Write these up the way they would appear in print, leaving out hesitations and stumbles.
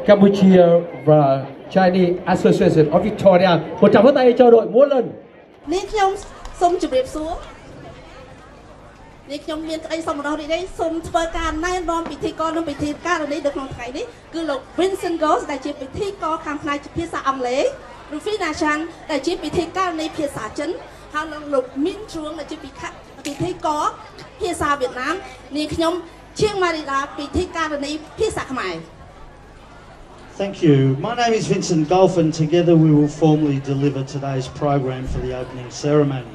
Campuchia và Chinese Association of Victoria. Một tràng pháo tay cho đội múa lân. Níខ្ញុំសូមជម្រាបសួរនេះខ្ញុំមានក្តីសុំរបស់នេះសូមធ្វើការណែនាំពិធីករនិងពិធីការនេះនៅក្នុងថ្ងៃនេះគឺលោក Vincent Goss ដែលជាពិធីករខាងផ្នែកភាសាអង់គ្លេស Rufina Chan ដែលជាពិធីការនៃភាសាចិនហើយលោក Min Truong ដែលជាពិធីករភាសាវៀតណាមនាងខ្ញុំឈៀងម៉ារីដាពិធីការនៃភាសាខ្មែរ Thank you. My name is Vincent Goss and together we will formally deliver today's program for the opening ceremony.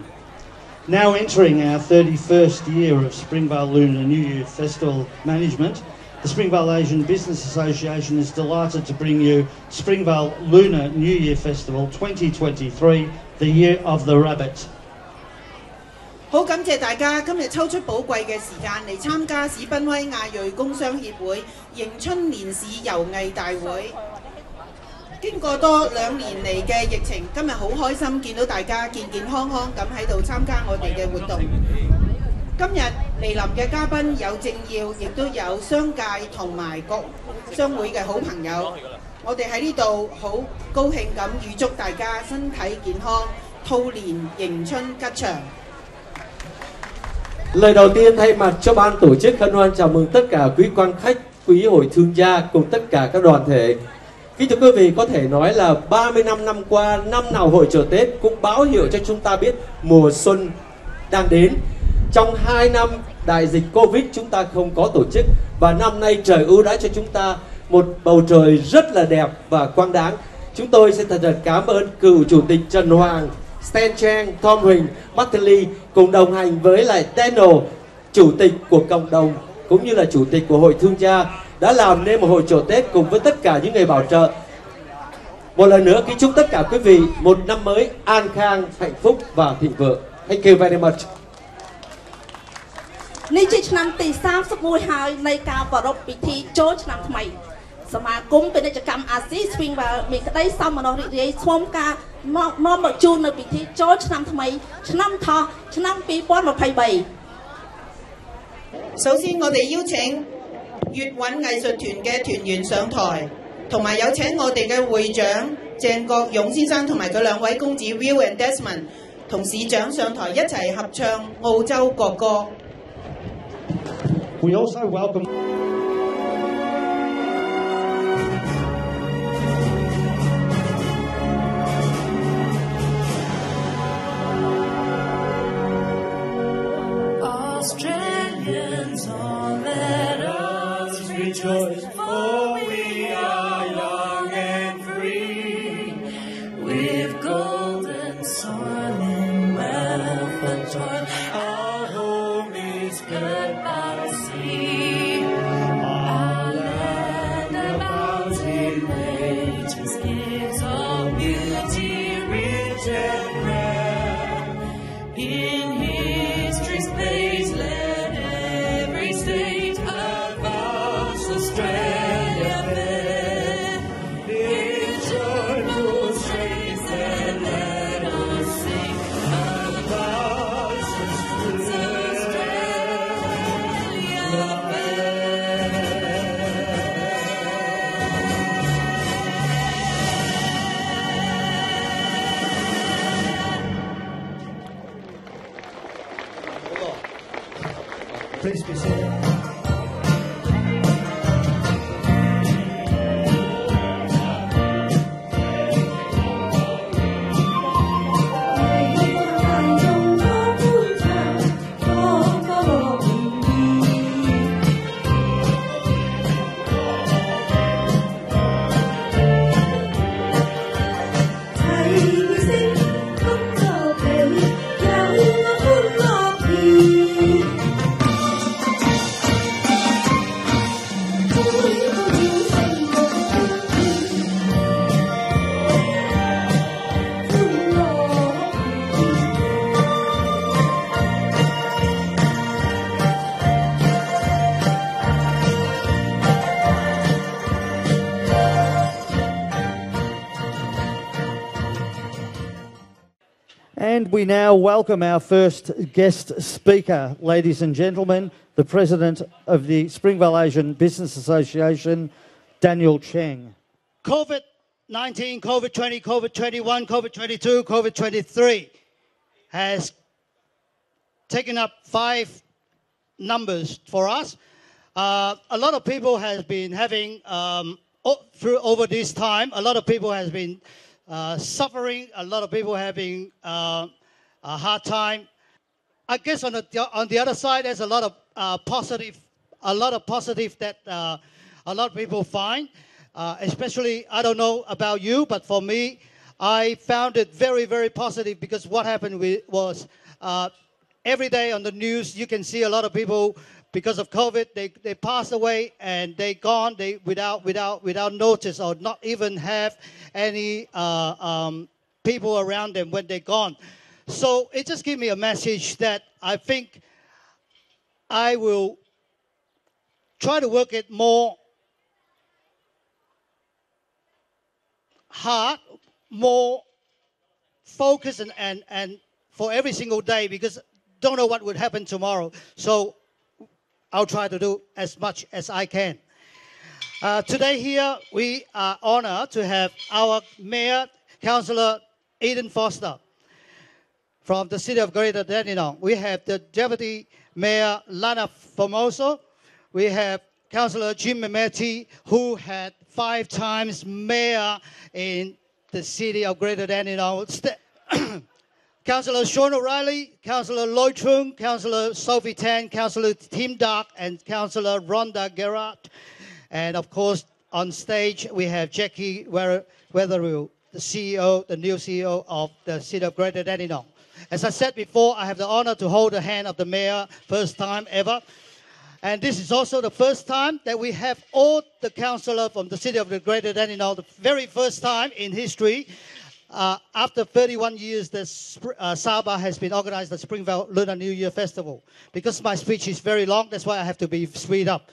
Now entering our 31st year of Springvale Lunar New Year Festival management, the Springvale Asian Business Association is delighted to bring you Springvale Lunar New Year Festival 2023, the Year of the Rabbit. 好感謝大家今日抽出寶貴嘅時間嚟參加史賓威亞裔工商協會迎春年市遊藝大會。經過多2年嚟嘅疫情，今日好開心見到大家健健康康咁喺度參加我哋嘅活動。今日嚟臨嘅嘉賓有政要，亦都有商界同埋各商會嘅好朋友。我哋喺呢度好高興咁預祝大家身體健康，兔年迎春吉祥。Lời đầu tiên thay mặt cho ban tổ chức hân hoan chào mừng tất cả quý quan khách, quý hội thương gia cùng tất cả các đoàn thể. Kính thưa quý vị, có thể nói là 35 năm qua, năm nào hội chợ Tết cũng báo hiệu cho chúng ta biết mùa xuân đang đến. Trong 2 năm đại dịch Covid chúng ta không có tổ chức và năm nay trời ưu đãi cho chúng ta một bầu trời rất là đẹp và quang đáng. Chúng tôi xin thật cảm ơn cựu chủ tịch Trần Hoàng, Stan Chang, Tom Huỳnh, Martin cùng đồng hành với lại Daniel, chủ tịch của cộng đồng cũng như là chủ tịch của hội thương gia đã làm nên một hội chợ Tết cùng với tất cả những người bảo trợ. Một lần nữa kính chúc tất cả quý vị một năm mới an khang, hạnh phúc và thịnh vượng. Thank you very much. នេះជាឆ្នាំទី31ហើយនៃការប្រារព្ធពិធីចូលឆ្នាំថ្មីសមាគមពាណិជ្ជកម្មអាស៊ី Springvale មានក្តីសោមនស្សរីករាយស្វែងការនាំមកជូននៅពិធីចូលឆ្នាំថ្មីឆ្នាំថោះឆ្នាំ2023首先我哋邀請粵韻藝術團嘅團員上台，同埋有請我哋嘅會長鄭國勇先生同埋佢2位公子 Will and Desmond 同市長上台一齊合唱澳洲國歌。We also welcome Australians, all let us rejoice, for we are young and free, with golden soil and wealth and joy. Our home is good by sea, our land of mountain ranges gives all beauty rich and rare. In history's page, let every state of Australia bear its joyful strains, and let us sing about Australia fair. Please be seated. And we now welcome our first guest speaker, ladies and gentlemen, the President of the Springvale Asian Business Association, Daniel Cheng. COVID-19, COVID-20, COVID-21, COVID-22, COVID-23 has taken up 5 numbers for us. A lot of people have been having, over this time, a lot of people have been suffering, a lot of people having a hard time. I guess on the other side, there's a lot of positive that a lot of people find. Especially, I don't know about you, but for me, I found it very, very positive because what happened was every day on the news, you can see a lot of people, because of COVID, they passed away and they gone without notice or not even have any people around them when they're gone. So it just gave me a message that I think I will try to work it more hard, more focused and for every single day, because don't know what would happen tomorrow. So I'll try to do as much as I can. Today here, we are honored to have our Mayor, Councillor Eden Foster from the City of Greater Dandenong. We have the Deputy Mayor, Lana Formoso. We have Councillor Jim Memeti, who had 5 times mayor in the City of Greater Dandenong. Councillor Sean O'Reilly, Councillor Lloyd Chung, Councillor Sophie Tan, Councillor Tim Dark, and Councillor Rhonda Gerard. And of course, on stage, we have Jackie Weatherall, the CEO, the new CEO of the City of Greater Dandenong. As I said before, I have the honor to hold the hand of the mayor, first time ever. And this is also the first time that we have all the councillors from the City of the Greater Dandenong, the very first time in history. After 31 years, the SABA has been organized the Springvale Lunar New Year Festival. Because my speech is very long, that's why I have to be speed up.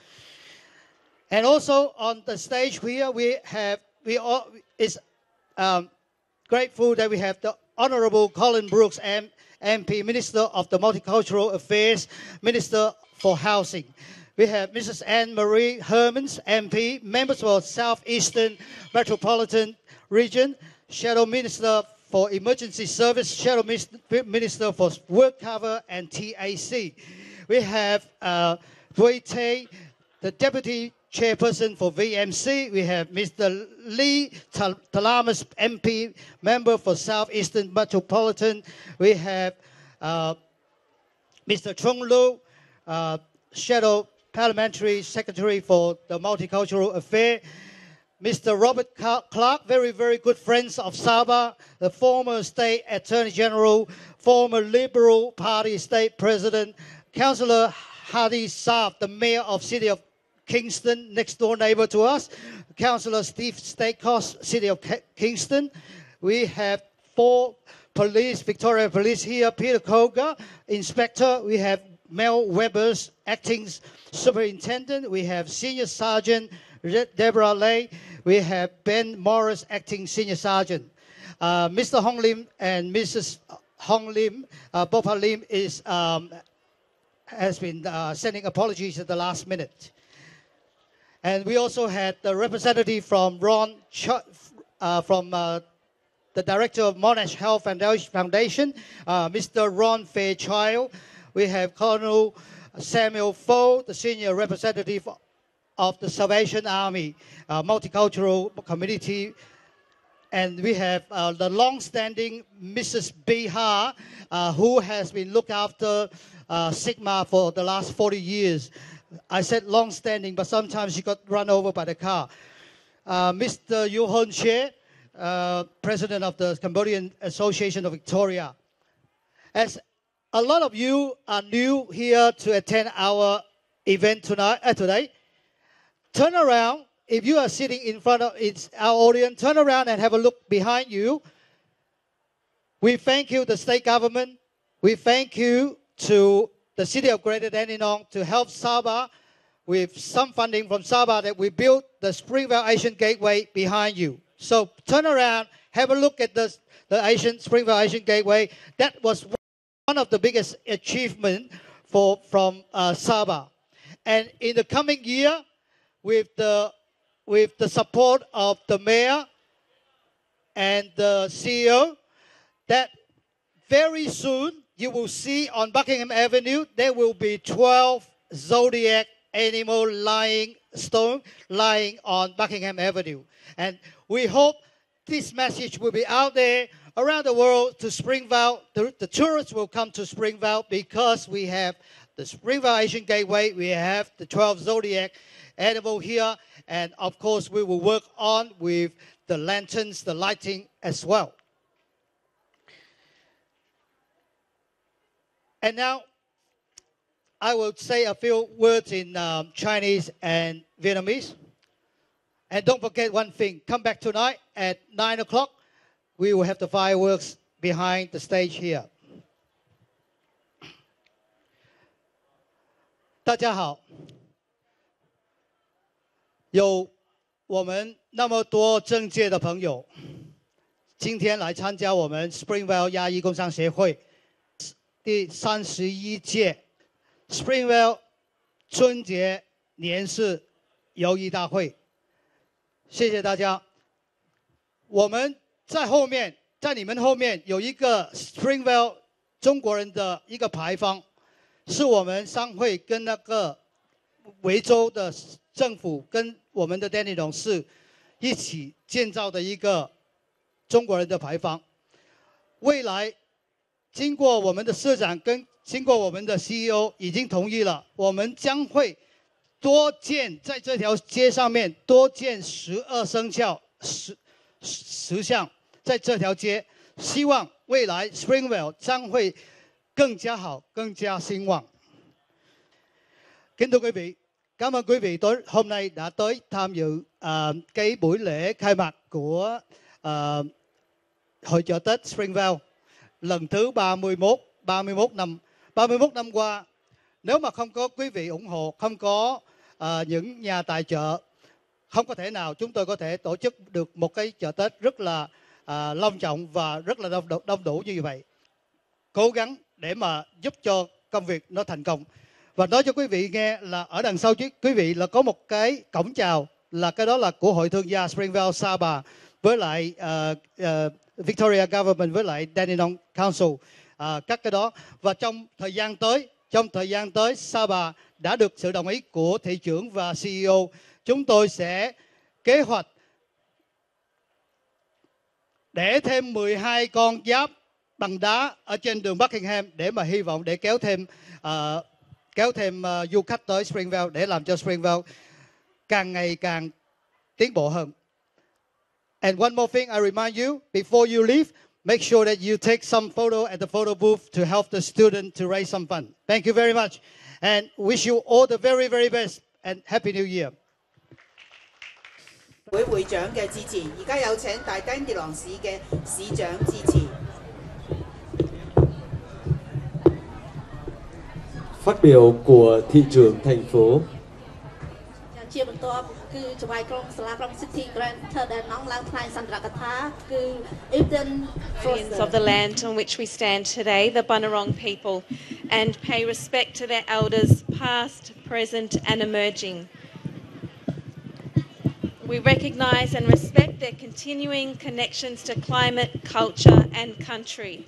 And also on the stage here, it's grateful that we have the Honourable Colin Brooks, MP, Minister of the Multicultural Affairs, Minister for Housing. We have Mrs. Anne-Marie Hermans, MP, members for South Eastern Metropolitan Region, Shadow Minister for Emergency Service, Shadow Minister for Work Cover and TAC. We have Wei Tay, the Deputy Chairperson for VMC. We have Mr. Lee Talamas, MP, member for South Eastern Metropolitan. We have Mr. Chung Lu, Shadow Parliamentary Secretary for the Multicultural Affair. Mr. Robert Clark, very, very good friends of SABA, the former State Attorney General, former Liberal Party State President, Councillor Hadi Saab, the Mayor of City of Kingston, next door neighbor to us, Councillor Steve Stakos, City of Kingston. We have 4 police, Victoria Police here, Peter Koga, Inspector. We have Mel Webbers, Acting Superintendent. We have Senior Sergeant Deborah Lay. We have Ben Morris, Acting Senior Sergeant. Mr. Hong Lim and Mrs. Hong Lim, Bopa Lim has been sending apologies at the last minute. And we also had the representative from the Director of Monash Health Foundation, Mr. Ron Fairchild. We have Colonel Samuel Foh, the Senior Representative of the Salvation Army, Multicultural Community. And we have the long-standing Mrs. Bihar, who has been looked after Sigma for the last 40 years. I said long-standing, but sometimes she got run over by the car. Mr. Yu Hon Che, President of the Cambodian Association of Victoria. As a lot of you are new here to attend our event today, turn around. If you are sitting in front of our audience, turn around and have a look behind you. We thank you, the state government. We thank you to the City of Greater Dandenong to help SABA with some funding from SABA that we built the Springvale Asian Gateway behind you. So turn around, have a look at the Springvale Asian Gateway. That was one of the biggest achievements from SABA. And in the coming year, with the with the support of the mayor and the CEO, that very soon you will see on Buckingham Avenue, there will be 12 zodiac animal stone lying on Buckingham Avenue. And we hope this message will be out there around the world to Springvale. The tourists will come to Springvale because we have the Springvale Asian Gateway, we have the 12 zodiac animal here, and of course we will work on with the lanterns, the lighting as well. And now I will say a few words in Chinese and Vietnamese. And don't forget one thing, come back tonight at 9 o'clock. We will have the fireworks behind the stage here. 大家好，有我们那么多政界的朋友，今天来参加我们 Springvale 亚裔工商协会第31届 Springvale 春节年式游艺大会。谢谢大家。我们在后面，在你们后面有一个 Springvale 中国人的一个牌坊。 是我们商会跟那个维州的政府跟我们的 Dandenong 市一起建造的一个中国人的牌坊。未来经过我们的社长跟经过我们的 CEO 已经同意了，我们将会多建在这条街上面多建12生肖10项在这条街，希望未来 Springvale 将会 更加好，更加兴旺。Kính thưa quý vị, cảm ơn quý vị hôm nay đã tới tham dự cái buổi lễ khai mạc của hội chợ Tết Springvale lần thứ 31 năm qua. Nếu mà không có quý vị ủng hộ, không có những nhà tài trợ, không có thể nào chúng tôi có thể tổ chức được một cái chợ Tết rất là long trọng và rất là đông đủ như vậy. Cố gắng để mà giúp cho công việc nó thành công. Và nói cho quý vị nghe là ở đằng sau quý vị là có một cái cổng chào, là cái đó là của hội thương gia Springvale SABA với lại Victorian Government với lại Dandenong Council, các cái đó. Và trong thời gian tới SABA đã được sự đồng ý của thị trưởng và CEO, chúng tôi sẽ kế hoạch để thêm 12 con giáp bằng đá ở trên đường Buckingham để mà hy vọng để kéo thêm du khách tới Springvale để làm cho Springvale càng ngày càng tiến bộ hơn. And one more thing I remind you, before you leave, make sure that you take some photo at the photo booth to help the student to raise some fund. Thank you very much and wish you all the very, very best and Happy New Year. 會長嘅支持，而家有請大丁迪朗市嘅市長支持。 Phát biểu của thị trưởng thành phố. ជាបន្តគឺចវាយក្រុងសាលាក្រុង City Greater Dandenong ឡើងថ្លែងសន្ទរកថាគឺ of the land on which we stand today, the Bunurong people, and pay respect to their elders past, present and emerging. We recognise and respect their continuing connections to climate, culture and country.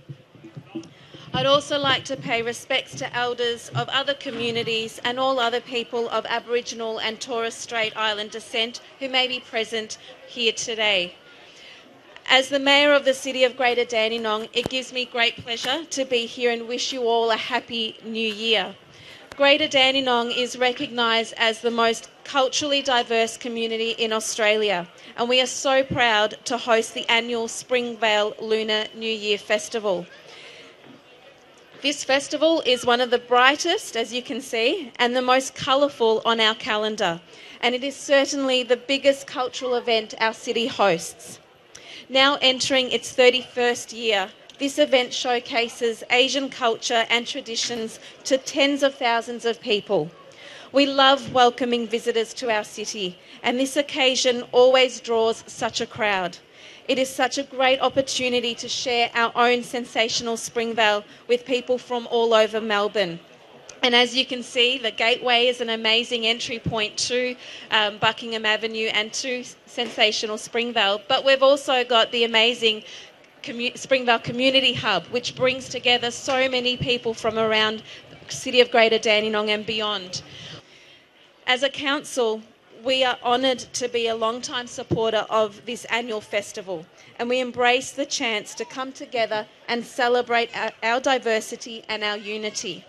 I'd also like to pay respects to elders of other communities and all other people of Aboriginal and Torres Strait Island descent who may be present here today. As the Mayor of the City of Greater Dandenong, it gives me great pleasure to be here and wish you all a happy new year. Greater Dandenong is recognised as the most culturally diverse community in Australia, and we are so proud to host the annual Springvale Lunar New Year Festival. This festival is one of the brightest, as you can see, and the most colourful on our calendar, and it is certainly the biggest cultural event our city hosts. Now entering its 31st year, this event showcases Asian culture and traditions to tens of thousands of people. We love welcoming visitors to our city, and this occasion always draws such a crowd. It is such a great opportunity to share our own sensational Springvale with people from all over Melbourne. And as you can see, the gateway is an amazing entry point to Buckingham Avenue and to sensational Springvale. But we've also got the amazing Springvale Community Hub, which brings together so many people from around the city of Greater Dandenong and beyond. As a council, we are honoured to be a long-time supporter of this annual festival, and we embrace the chance to come together and celebrate our diversity and our unity.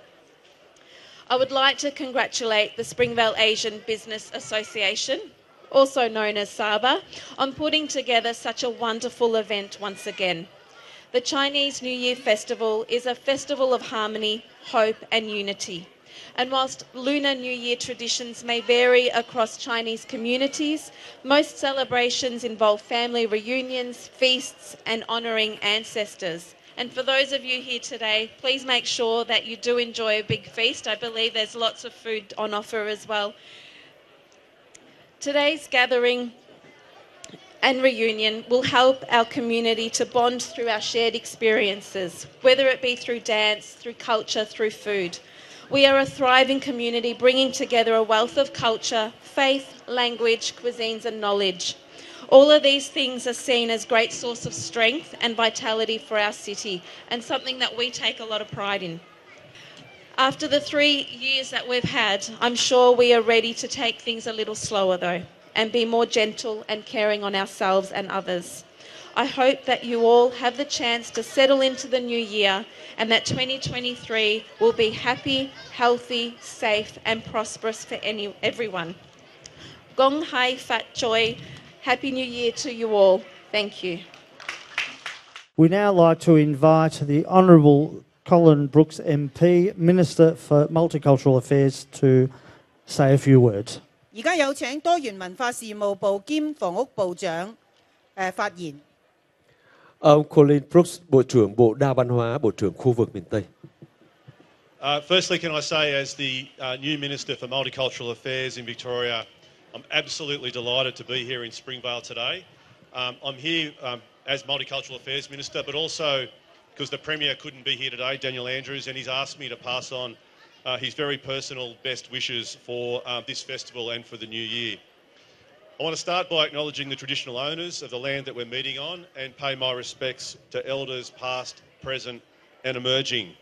I would like to congratulate the Springvale Asian Business Association, also known as SABA, on putting together such a wonderful event once again. The Chinese New Year Festival is a festival of harmony, hope and unity. And whilst Lunar New Year traditions may vary across Chinese communities, most celebrations involve family reunions, feasts and honouring ancestors. And for those of you here today, please make sure that you do enjoy a big feast. I believe there's lots of food on offer as well. Today's gathering and reunion will help our community to bond through our shared experiences, whether it be through dance, through culture, through food. We are a thriving community bringing together a wealth of culture, faith, language, cuisines and knowledge. All of these things are seen as great source of strength and vitality for our city, and something that we take a lot of pride in. After the 3 years that we've had, I'm sure we are ready to take things a little slower though, and be more gentle and caring on ourselves and others. I hope that you all have the chance to settle into the new year and that 2023 will be happy, healthy, safe and prosperous for everyone. Gong Hai Fat Choi. Happy New Year to you all. Thank you. We now like to invite the Honourable Colin Brooks MP, Minister for Multicultural Affairs, to say a few words. 而家有請多元文化事務部兼房屋部長發言。 Ông Colin Brooks, Bộ trưởng Bộ Đa văn hóa, Bộ trưởng khu vực miền Tây. Firstly, can I say, as the new Minister for Multicultural Affairs in Victoria, I'm absolutely delighted to be here in Springvale today. I'm here as Multicultural Affairs Minister, but also because the Premier couldn't be here today, Daniel Andrews, and he's asked me to pass on his very personal best wishes for this festival and for the new year. I want to start by acknowledging the traditional owners of the land that we're meeting on and pay my respects to elders past, present and emerging.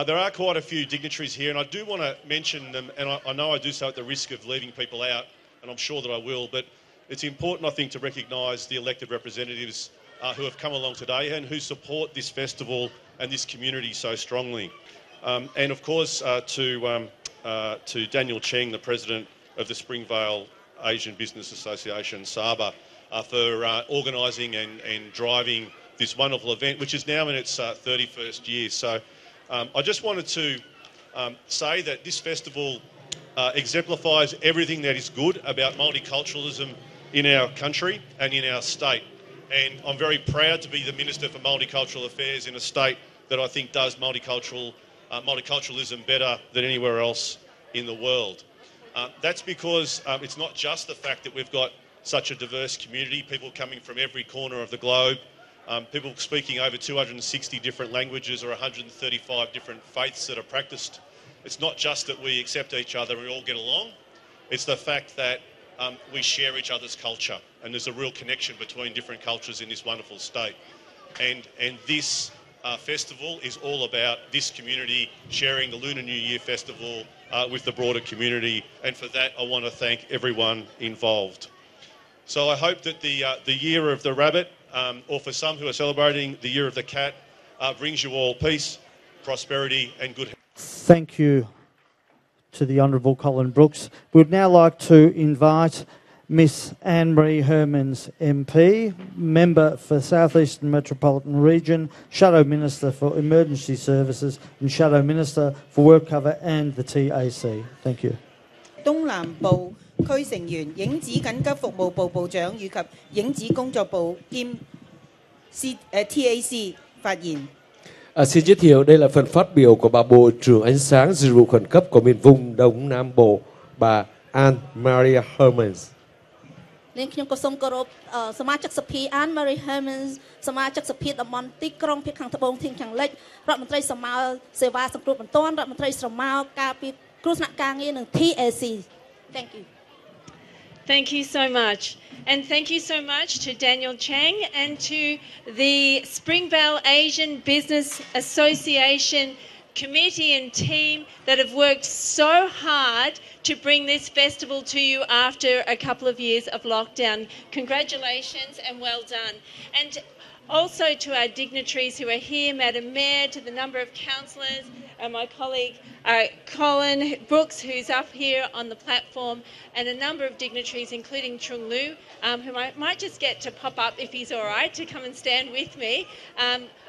There are quite a few dignitaries here and I do want to mention them, and I know I do so at the risk of leaving people out, and I'm sure that I will, but it's important, I think, to recognise the elected representatives who have come along today and who support this festival and this community so strongly. And of course to Daniel Cheng, the President of the Springvale Asian Business Association, SABA, for organising and driving this wonderful event, which is now in its 31st year. So I just wanted to say that this festival exemplifies everything that is good about multiculturalism in our country and in our state. And I'm very proud to be the Minister for Multicultural Affairs in a state that I think does multiculturalism better than anywhere else in the world. That's because it's not just the fact that we've got such a diverse community, people coming from every corner of the globe, people speaking over 260 different languages or 135 different faiths that are practiced. It's not just that we accept each other and we all get along, it's the fact that we share each other's culture, and there's a real connection between different cultures in this wonderful state. And this festival is all about this community sharing the Lunar New Year Festival with the broader community, and for that I want to thank everyone involved. So I hope that the Year of the Rabbit, or for some who are celebrating the Year of the Cat, brings you all peace, prosperity and good health. Thank you to the Honourable Colin Brooks. We'd now like to invite Miss Anne-Marie Hermans MP, Member for South Eastern Metropolitan Region, Shadow Minister for Emergency Services and Shadow Minister for Work Cover and the TAC. Thank you. 東南部區成員、影子緊急服務部部長以及影子工作部兼TAC 發言。 Xin giới thiệu đây là phần phát biểu của bà Bộ trưởng Ánh sáng Dịch vụ khẩn cấp của miền vùng Đông Nam Bộ, bà Anne-Marie Hermans. នាងខ្ញុំក៏សូមគោរពសមាជិកសភា Anne Marie Hermans សមាជិកសភាតំបន់ទីក្រុងភាគខាងត្បូងធាងខាងលិចរដ្ឋមន្ត្រីសម័យសេវាសង្គ្រោះបន្ទាន់រដ្ឋមន្ត្រីស្រមោលការពារគ្រោះថ្នាក់ការងារនិង TAC Thank you Thank you so much. And thank you so much to Daniel Chang and to the Springvale Asian Business Association committee and team that have worked so hard to bring this festival to you after a couple of years of lockdown. Congratulations and well done. And also to our dignitaries who are here, Madam Mayor, to the number of councillors, and my colleague Colin Brooks, who's up here on the platform, and a number of dignitaries, including Trung Lu, who I might just get to pop up if he's all right, to come and stand with me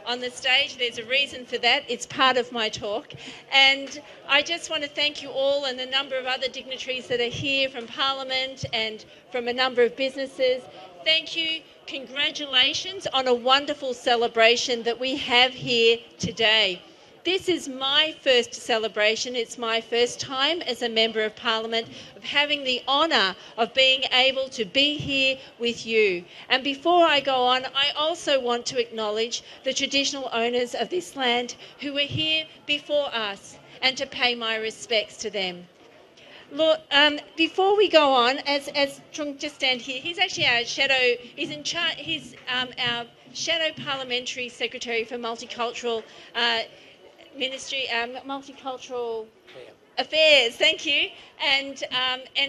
on the stage. There's a reason for that. It's part of my talk. And I just want to thank you all and a number of other dignitaries that are here from Parliament and from a number of businesses. Thank you. Congratulations on a wonderful celebration that we have here today. This is my first celebration. It's my first time as a Member of Parliament of having the honour of being able to be here with you. And before I go on, I also want to acknowledge the traditional owners of this land who were here before us and to pay my respects to them. Lord, before we go on, as Trung just stand here, he's actually our shadow, he's in charge, he's our shadow parliamentary secretary for multicultural Ministry, Multicultural Affairs, thank you. And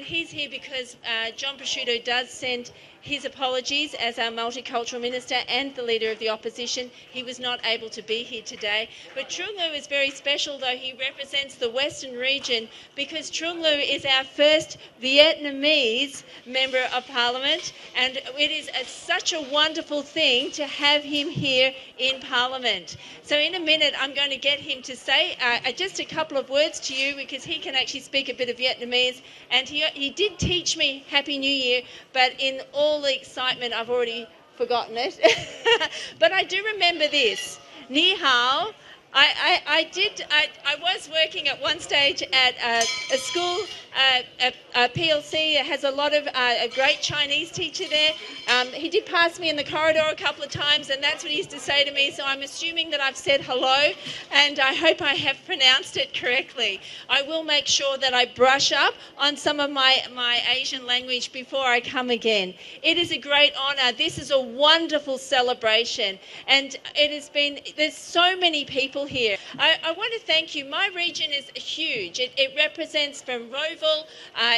he's here because John Prosciutto does send his apologies as our Multicultural Minister and the Leader of the Opposition. He was not able to be here today. But Trung Lu is very special, though. He represents the Western region because Trung Lu is our first Vietnamese Member of Parliament, and it is such a wonderful thing to have him here in Parliament. So in a minute I'm going to get him to say just a couple of words to you because he can actually speak a bit of Vietnamese, and he did teach me Happy New Year, but in all the excitement I've already forgotten it. But I do remember this. Ni hao. I was working at one stage at a school, a PLC that has a lot of a great Chinese teacher there. He did pass me in the corridor a couple of times, and that's what he used to say to me. So I'm assuming that I've said hello, and I hope I have pronounced it correctly. I will make sure that I brush up on some of my Asian language before I come again. It is a great honour. This is a wonderful celebration, and it has been, there's so many people here. I want to thank you. My region is huge. It represents from Roval,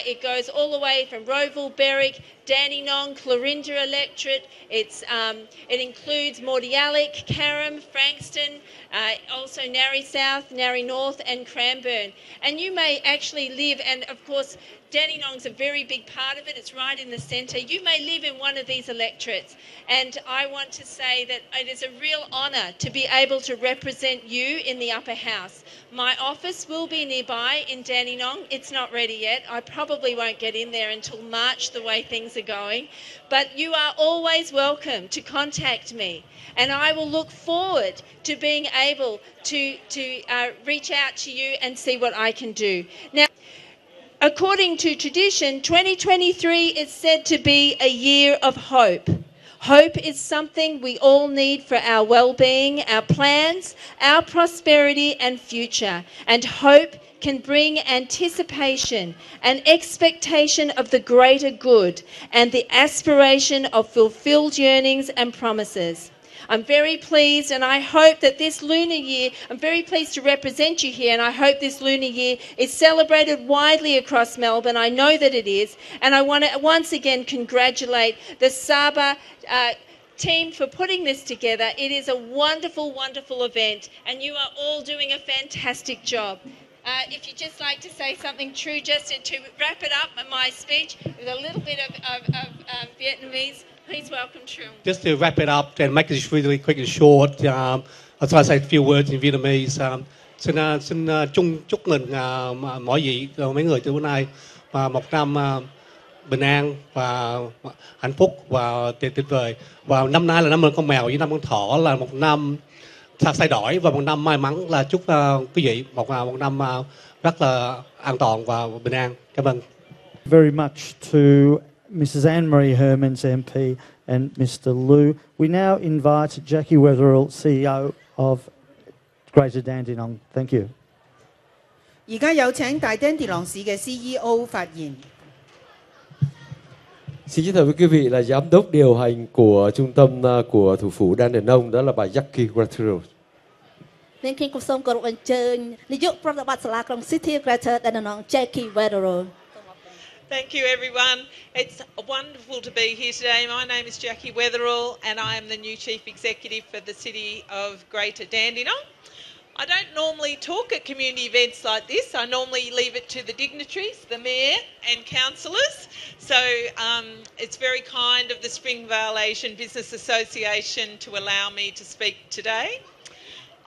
it goes all the way from Roval, Berwick, Dandenong, Clorinda electorate. It includes Mordialloc, Carrum, Frankston, also Narre South, Narre North and Cranbourne. And you may actually live, and of course Dandenong's a very big part of it. It's right in the centre. You may live in one of these electorates, and I want to say that it is a real honour to be able to represent you in the upper house. My office will be nearby in Dandenong. It's not ready yet. I probably won't get in there until March, the way things are going. But you are always welcome to contact me, and I will look forward to being able to reach out to you and see what I can do. Now, according to tradition, 2023 is said to be a year of hope. Hope is something we all need for our well-being, our plans, our prosperity and future. And hope can bring anticipation and expectation of the greater good and the aspiration of fulfilled yearnings and promises. I'm very pleased, and I hope that this lunar year, I'm very pleased to represent you here, and I hope this lunar year is celebrated widely across Melbourne. I know that it is, and I want to once again congratulate the SABA team for putting this together. It is a wonderful, wonderful event, and you are all doing a fantastic job. If you'd just like to say something true, just to wrap it up, my speech with a little bit of Vietnamese. Please welcome Trung. Just to wrap it up and make it really quick and short, I'll try to say a few words in Vietnamese. Xin chúc mừng mỗi vị mấy người từ bữa nay một năm bình an và hạnh phúc và tuyệt vời. Và năm nay là năm con mèo với năm con thỏ, là một năm thay đổi và một năm may mắn. Là chúc quý vị một năm rất là an toàn và bình an. Cảm ơn. Very much to Mrs. Anne-Marie Hermans, MP, and Mr. Liu. We now invite Jackie Wetherill, CEO of Greater Dandenong. Thank you. 而家有請大丹地朗市嘅 CEO 發言。 Xin giới thiệu với quý vị là giám đốc điều hành của trung tâm của thủ phủ Dandenong, đó là bà Jackie Wetherill. នាងខ្ញុំក៏សូមគោរពអញ្ជើញនាយកប្រតិបត្តិសាលាក្រុង City of Greater Dandenong Jackie Wetherill. Thank you, everyone. It's wonderful to be here today. My name is Jackie Wetherill, and I am the new Chief Executive for the City of Greater Dandenong. I don't normally talk at community events like this. I normally leave it to the dignitaries, the Mayor and councillors. So it's very kind of the Springvale Asian Business Association to allow me to speak today.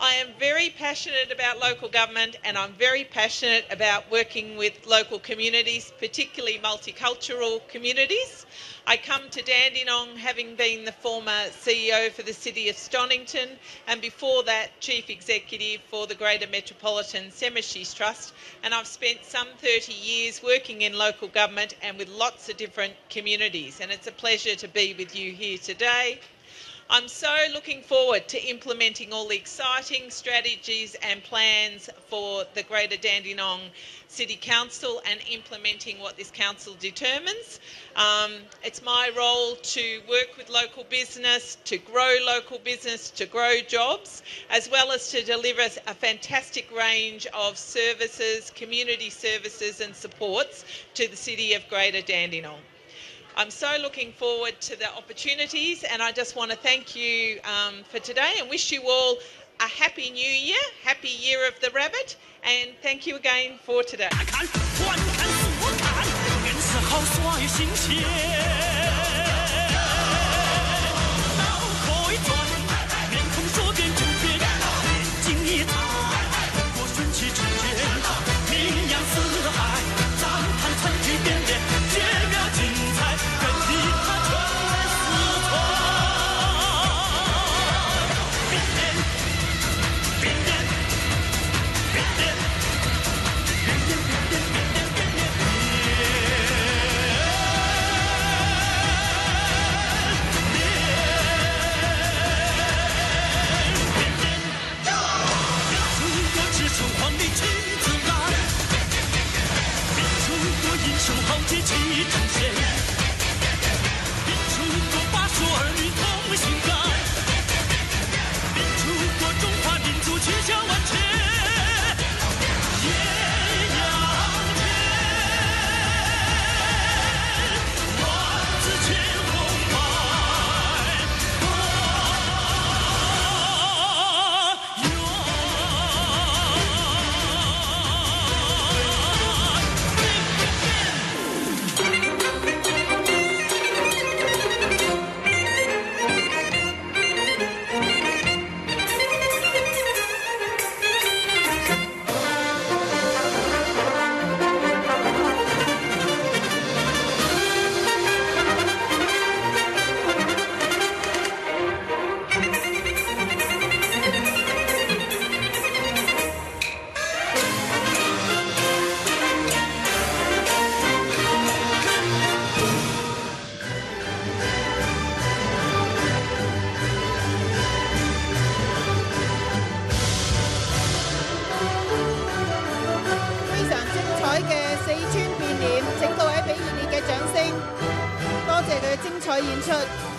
I am very passionate about local government, and I'm very passionate about working with local communities, particularly multicultural communities. I come to Dandenong having been the former CEO for the City of Stonington, and before that Chief Executive for the Greater Metropolitan Cemeteries Trust, and I've spent some 30 years working in local government and with lots of different communities, and it's a pleasure to be with you here today. I'm so looking forward to implementing all the exciting strategies and plans for the Greater Dandenong City Council and implementing what this council determines. It's my role to work with local business, to grow local business, to grow jobs, as well as to deliver a fantastic range of services, community services and supports to the City of Greater Dandenong. I'm so looking forward to the opportunities, and I just want to thank you for today and wish you all a happy new year, happy year of the rabbit, and thank you again for today.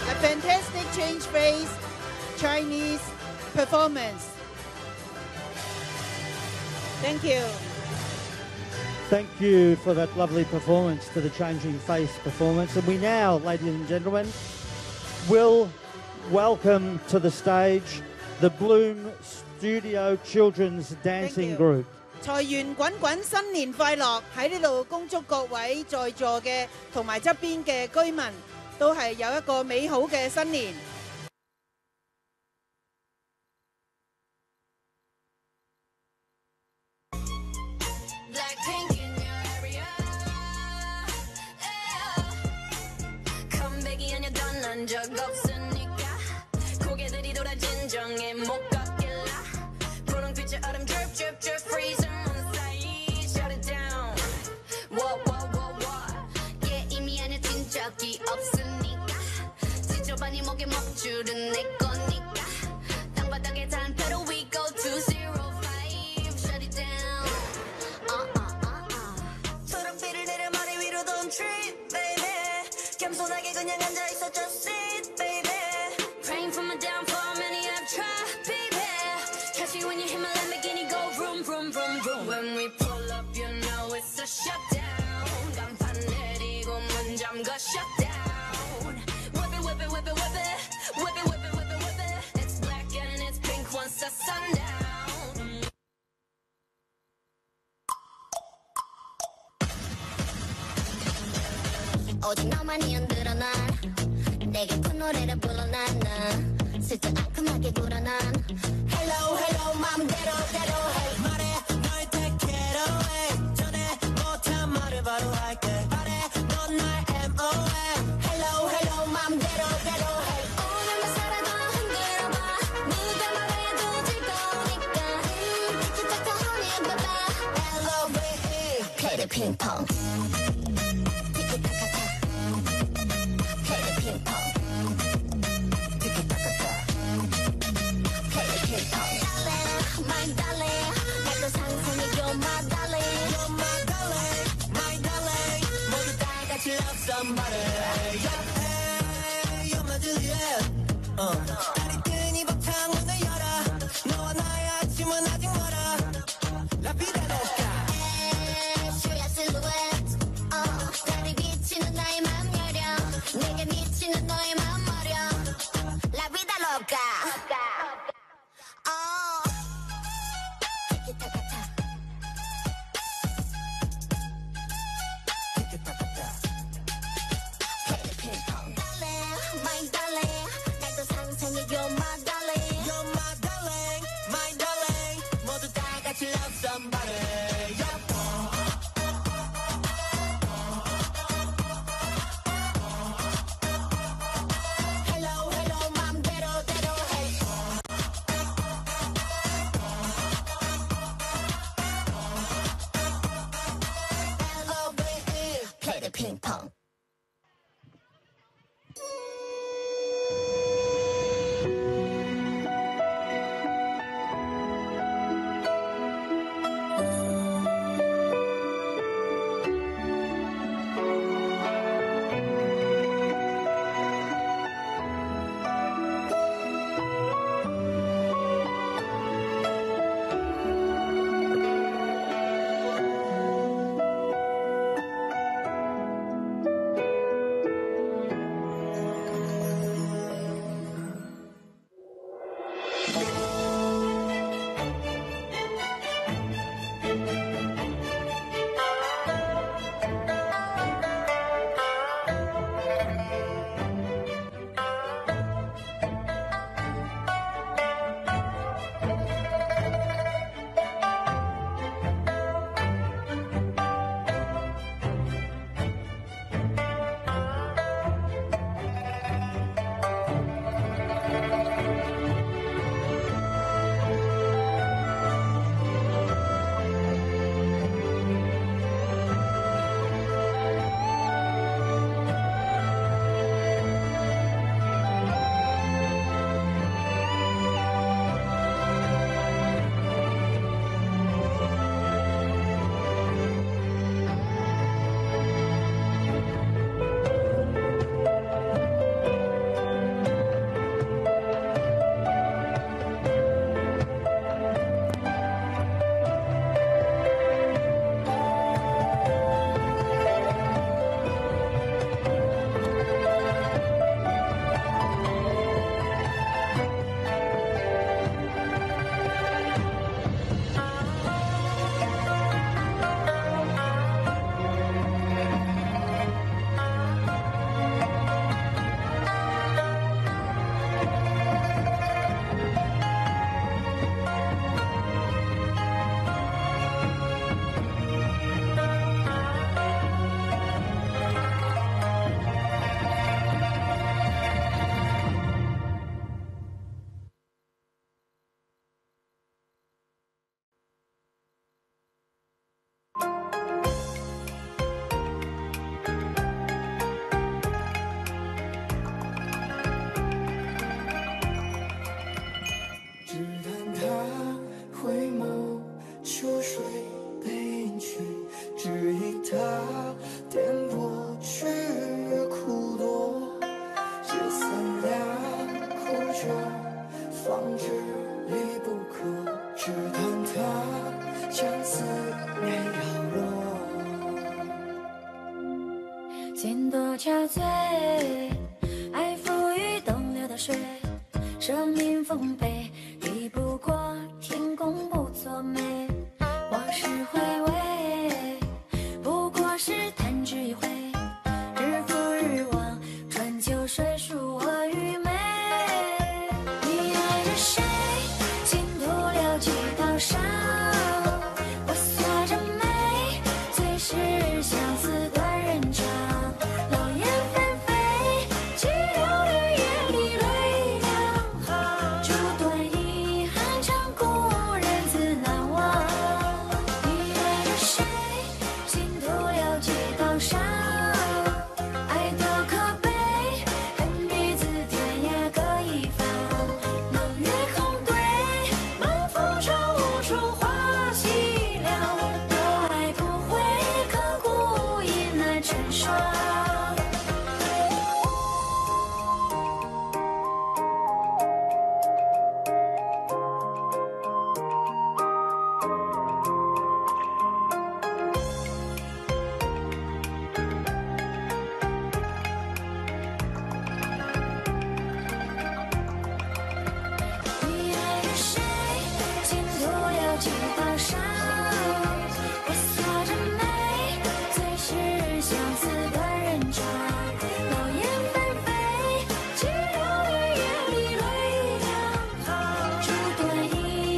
A fantastic change phase Chinese performance. Thank you. Thank you for that lovely performance, to the Changing Face performance. And we now, ladies and gentlemen, will welcome to the stage the Bloom Studio Children's Dancing Group. 財源滾滾，新年快樂！喺呢度恭祝各位在座嘅同埋側邊嘅居民都係有一個美好嘅新年。 고개 먹줄은 내 거니까 땅바닥에 단표로 we go to 05 shut it down 초록빛을 내려 머리 위로 don't trip baby 겸손하게 그냥 앉아있어 just sit baby praying for my downfall many have tried baby catch me when you hit my Lamborghini go vroom vroom vroom vroom when we pull up you know it's a shutdown 간판 내리고 문 잠가 shutdown whip it whip it whip it whip it whip it whip it whip it whip it it's black and it's pink once the sundown 오직 너만이 흔들어 난 내게 큰 노래를 불러 난 슬쩍 알끔하게 굴어 난 Hello hello 맘대로 대로 hey 말해 널 take it away 전에 못한 말을 바로 할게 말해 넌 날 MOM Hello hello 맘대로 대로 hey 오늘만 살아도 흔들어봐 누가 말해도 즐거우니까 티키타카 honey baby L-O-V-E play the ping pong somebody hey you're my Juliet 달이 뜬 이 벅찬문을 열어 너와 나의 아침은 아직 멀어 La vida loca show your silhouette 달이 비치는 나의 맘 여려 내게 미치는 너의 맘 머려 La vida loca 试探它，像思念摇落。见多憔悴，爱浮于东流的水，生命丰沛，抵不过天公不作美。往事回味，不过是弹指一挥，日复日望，春秋水书我与美。你爱着谁？尽头了几道伤，我锁着眉，最是相思断人肠。老燕纷飞，寂寥雨夜里泪两行，这段遗憾长故人自难忘。你爱着谁？尽头了几道伤，爱到可悲，恨彼此天涯各一方。冷月空对，满腹愁无处话凄凉，都爱不回，刻骨已难成双。你爱着谁？尽头了几道伤，我锁着眉，最是相思断人肠。老燕纷飞，寂寥雨夜里泪两行，这段遗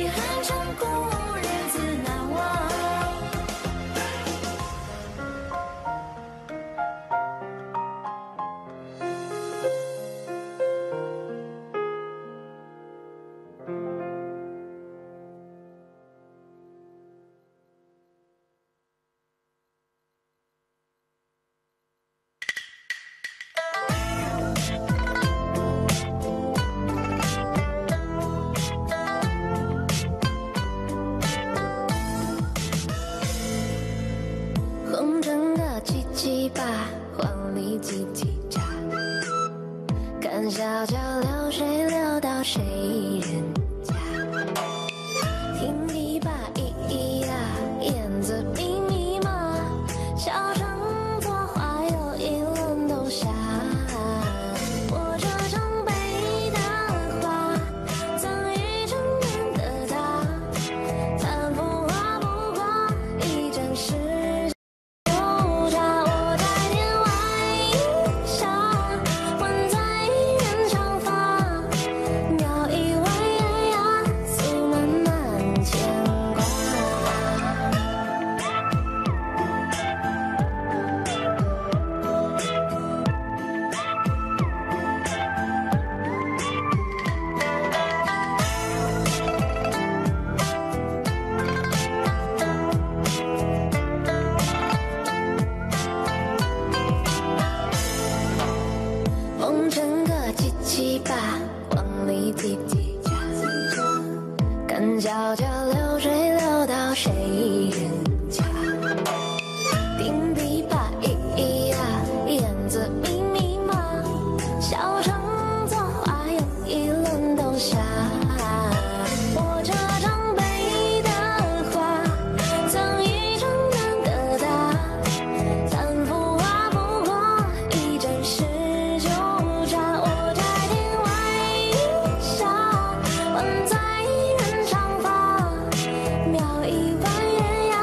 憾长故人自难忘。红尘的七七八，黄里叽叽喳，看小桥流水流到谁人家？听琵琶咿咿呀，燕子密密麻，小城作画又一轮冬夏。我这张北的花，赠予城南的他，残风花不过一阵时。就差我在天外一笑，问在人长发，描一弯呀，素漫漫牵挂。红尘个七七八，黄里叽叽喳，看小桥流水流到谁人家？听琵琶咿咿呀，燕子密密麻，小城作画又一轮冬夏。我这张北的花，赠予城南的他，残幅画不过一阵时。就差我在天外一笑，问在人长发，描一弯月牙，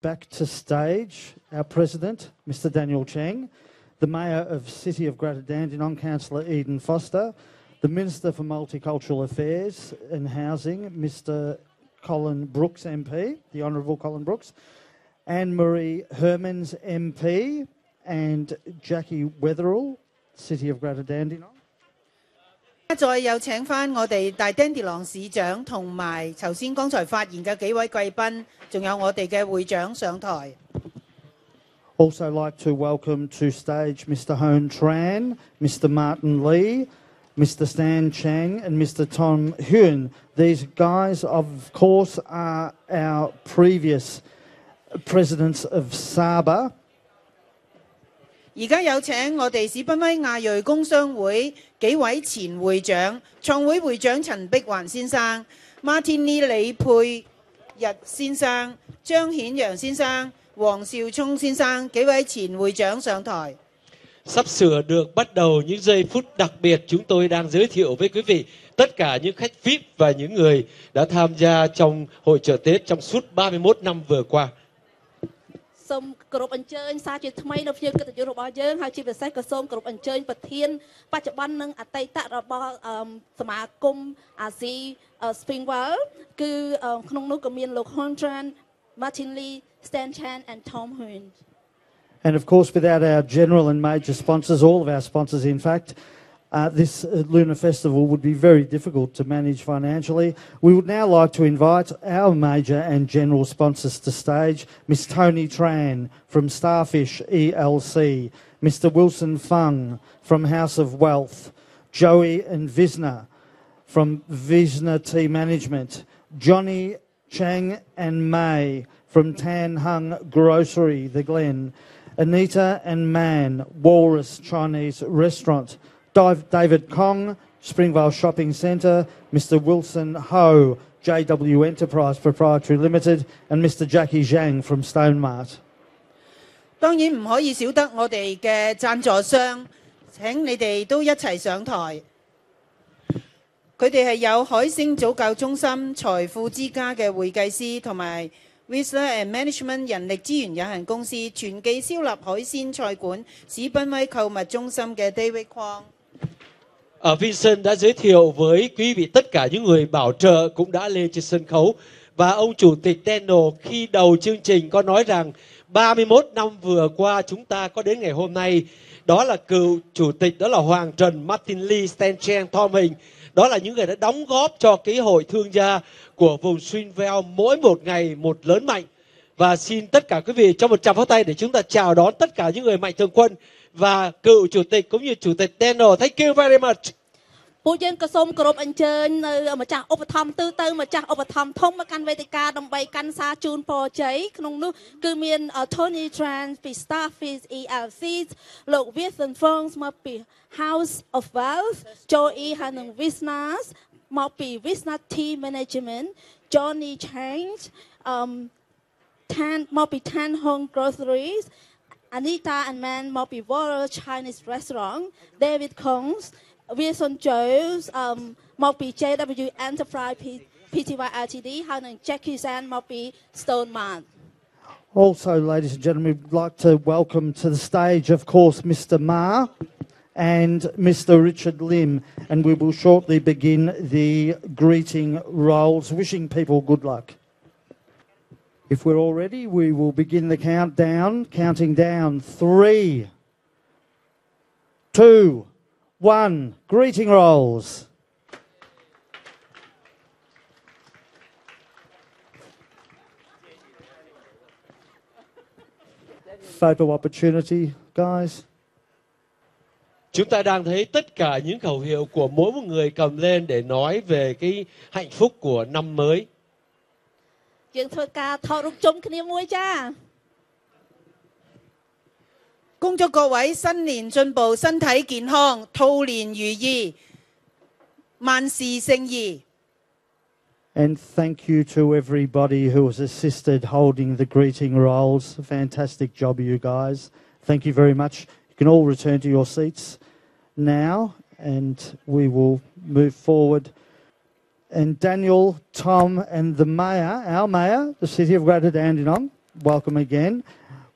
Back to stage, our President, Mr Daniel Cheng, the Mayor of City of Greater Dandenong, Councillor Eden Foster, the Minister for Multicultural Affairs and Housing, Mr Colin Brooks MP, the Honourable Colin Brooks, Anne-Marie Hermans MP and Jackie Weatherall, City of Greater Dandenong. 再有請返我哋大丁迪朗市長同埋頭先剛才發言嘅幾位貴賓，仲有我哋嘅會長上台。Also like to welcome to stage Mr Hone Tran, Mr Martin Lee, Mr Stan Chang and Mr Tom Huynh. These guys, of course, are our previous presidents of SABA. 而家有請我哋史賓威亞裔工商會幾位前會長，創會會長陳碧環先生、Martin Lee 李佩日先生、張顯陽先生、黃兆聰先生幾位前會長上台。Sắp sửa được bắt đầu những giây phút đặc biệt, chúng tôi đang giới thiệu với quý vị tất cả những khách VIP và những người đã tham gia trong hội chợ Tết trong suốt 31 năm vừa qua. សូមគោរពអញ្ជើញសារជាថ្មីនៅភ្ញៀវកិត្តិយសរបស់យើងហើយជាពិសេសក៏សូមគោរពអញ្ជើញប្រធានបច្ចុប្បន្ននិងអតីតរបស់សមាគមអាស៊ី Springvale គឺក្នុងនោះក៏មានលោក Hontran, Martin Lee, Stan Chan and Tom Huynh. And of course, without our general and major sponsors, all of our sponsors in fact, this Lunar Festival would be very difficult to manage financially. We would now like to invite our major and general sponsors to stage, Miss Tony Tran from Starfish ELC, Mr Wilson Fung from House of Wealth, Joey and Visna from Visna Tea Management, Johnny Chang and May from Tan Hung Grocery, The Glen, Anita and Man, Walrus Chinese Restaurant, David Kong, Springvale Shopping Centre, Mr Wilson Ho, JW Enterprise Proprietary Limited, and Mr Jackie Zhang from Stone Mart. 當然唔可以少得我哋嘅贊助商，請你哋都一齊上台。佢哋係有海星早教中心、財富之家嘅會計師同埋 Whistler and Management 人力資源有限公司全記燒臘海鮮菜館史賓威購物中心嘅 David Kwong。Vincent đã giới thiệu với quý vị tất cả những người bảo trợ cũng đã lên trên sân khấu. Và ông Chủ tịch Daniel khi đầu chương trình có nói rằng 31 năm vừa qua chúng ta có đến ngày hôm nay. Đó là cựu Chủ tịch, đó là Hoàng Trần, Martin Lee, Stan Chang, Tom Huynh. Đó là những người đã đóng góp cho cái hội thương gia của vùng Springvale mỗi một ngày một lớn mạnh. Và xin tất cả quý vị cho một tràng pháo tay để chúng ta chào đón tất cả những người mạnh thường quân và cựu chủ tịch cũng như chủ tịch Daniel. Thank you very much. ពួកយើងក៏សូមគោរពអញ្ជើញនៅម្ចាស់ឧបត្ថម្ភទូទៅម្ចាស់ឧបត្ថម្ភធំមកកាន់វេទិកាដើម្បីកាន់សារជូនពរជ័យក្នុងនោះគឺមាន Tony Tran ពី Starfish ELC លោក Wilson Fung មកពី House of Wealth, Joey ហើយនិង Visnas មកពី Visna Tea Management, Johnny Change មកពី Tan Hung Groceries, Anita and Man មកពី Walrus Chinese Restaurant, David Kongs, Wilson Jones មកពី JW Enterprise Pty Ltd ហើយនិង Jackie Zhang មកពី Stone Mart. Also, ladies and gentlemen, we'd like to welcome to the stage, of course, Mr Ma and Mr Richard Lim, and we will shortly begin the greeting rolls, wishing people good luck. If we're all ready, we will begin the countdown, counting down 3, 2, 1, greeting rolls. photo opportunity, guys? Chúng ta đang thấy tất cả những khẩu hiệu của mỗi một người cầm lên để nói về cái hạnh phúc của năm mới. យើងធ្វើការថតរូបជុំគ្នាមួយចា 恭祝各位新年進步，身體健康，兔年如意，萬事勝意。 And thank you to everybody who has assisted holding the greeting rolls. Fantastic job, you guys. Thank you very much. You can all return to your seats now, and we will move forward. And Daniel, Tom, and the mayor, our mayor, the City of Greater Dandenong, welcome again,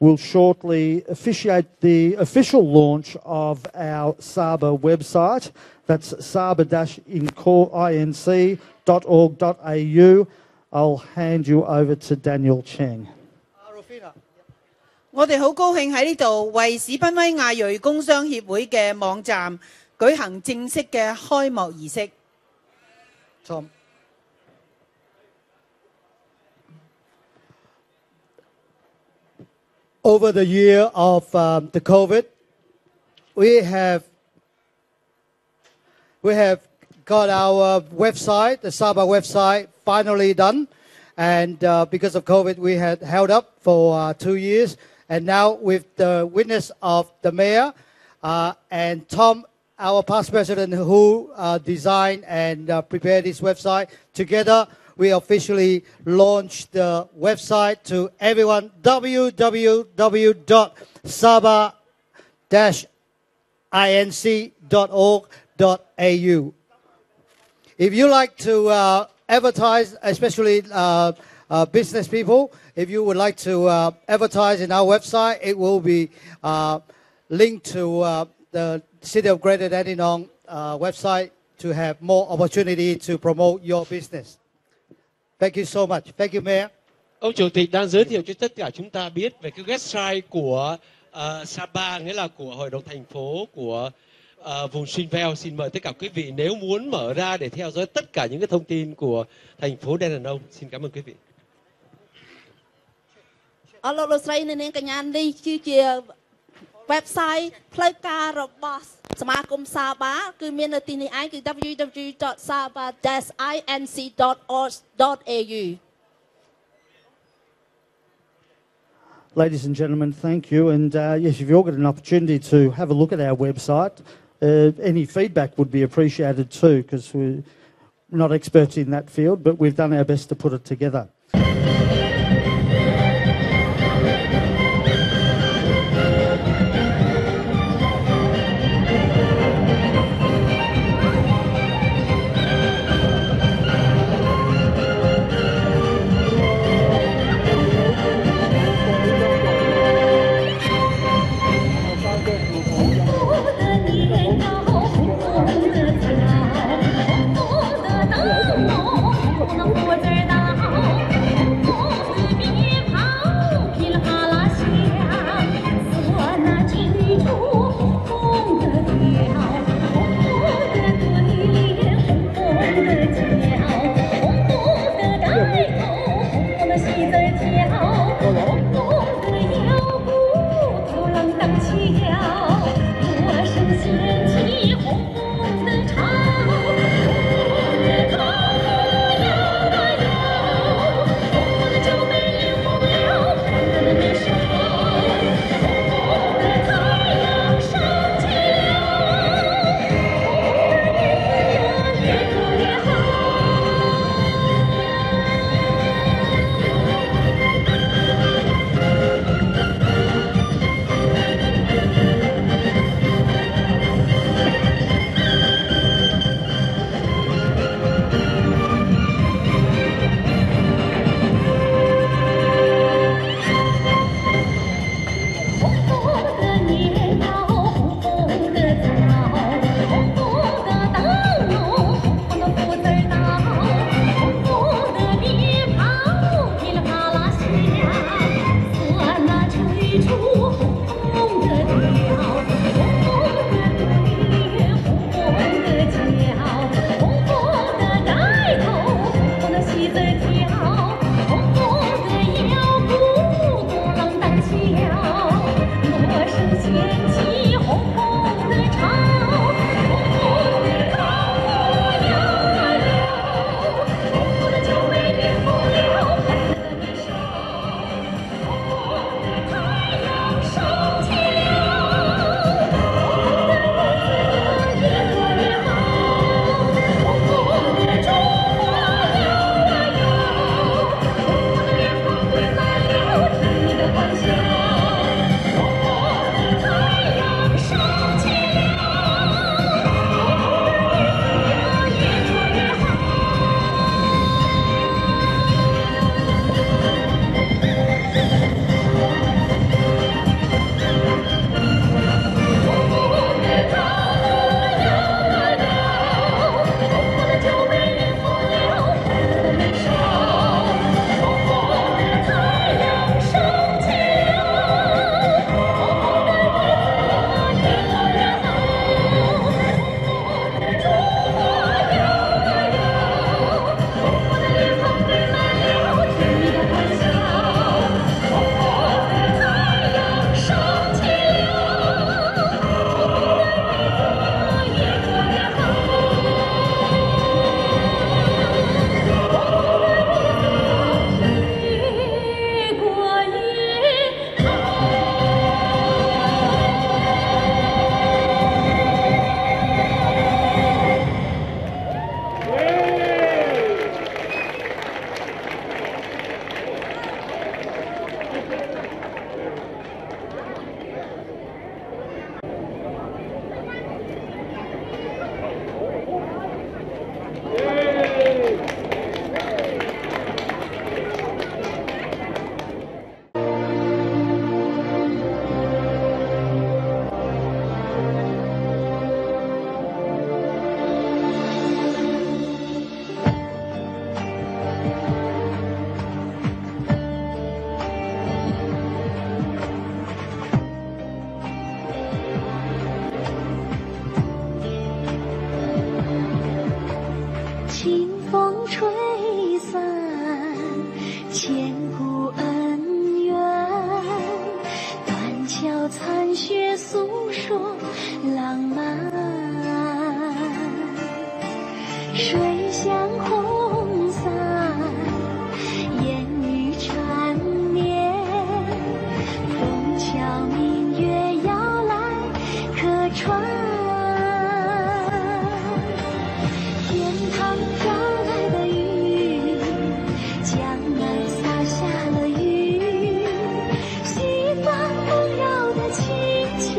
will shortly officiate the official launch of our SABA website. That's saba-inc.org.au. I'll hand you over to Daniel Cheng. 我哋好高興喺呢度為史賓威亞裔工商協會嘅網站舉行正式嘅開幕儀式。Tom. Over the year of the COVID, we have got our website, the SABA website, finally done. And because of COVID, we had held up for 2 years. And now with the witness of the mayor and Tom, our past president, who designed and prepared this website, together we officially launched the website to everyone, www.saba-inc.org.au. If you like to advertise, especially business people, if you would like to advertise in our website, it will be linked to the City of Greater Dandenong website to have more opportunity to promote your business. Thank you so much. Thank you, Mayor. Ông Chủ tịch đang giới thiệu cho tất cả chúng ta biết về cái website của SABA, nghĩa là của Hội đồng thành phố của vùng Springvale. Xin mời tất cả quý vị nếu muốn mở ra để theo dõi tất cả những cái thông tin của thành phố Dandenong. Xin cảm ơn quý vị. អរលោកលោកស្រីនៅនាងកញ្ញានេះគឺជា website ផ្លូវការរបស់សមាគម SABA គឺមាននៅទីនេះឯងគឺ www.saba-inc.org.au. Ladies and gentlemen, thank you. And yes, if you've got an opportunity to have a look at our website, any feedback would be appreciated too, because we're not experts in that field, but we've done our best to put it together. 清风吹散千古恩怨，断桥残雪诉说浪漫。水乡红伞，烟雨缠绵，枫桥明月摇来客船。天堂飘来的雨，江南洒下了雨，西方梦绕的清浅，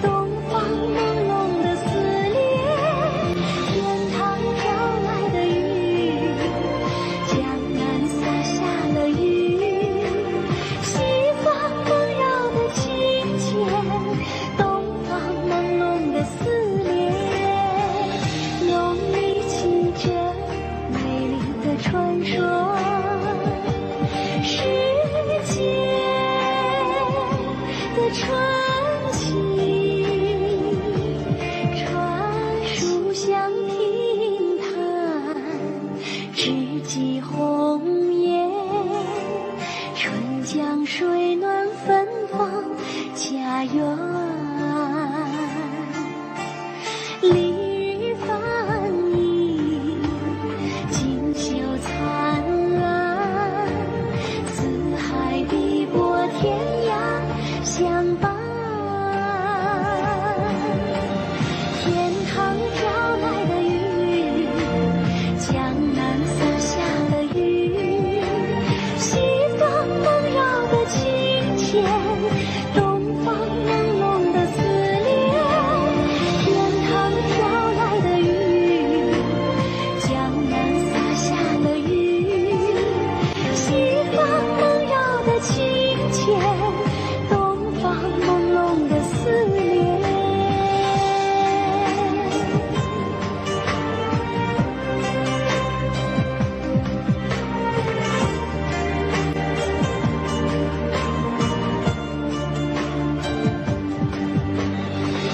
东方朦胧的思念。天堂飘来的雨，江南洒下了雨，西方梦绕的清浅，东方朦胧的思念。用力记着美丽的传说，世界的传奇，传书香亭台，知己红颜，春江水暖芬芳家园。丽日繁映，锦绣灿烂，四海碧波天涯相伴。天堂飘来的雨，江南洒下了雨，西方梦绕的清浅，东方朦胧的思念。天堂飘来的雨，江南洒下了雨，西方梦绕的清浅，东方朦胧的思念。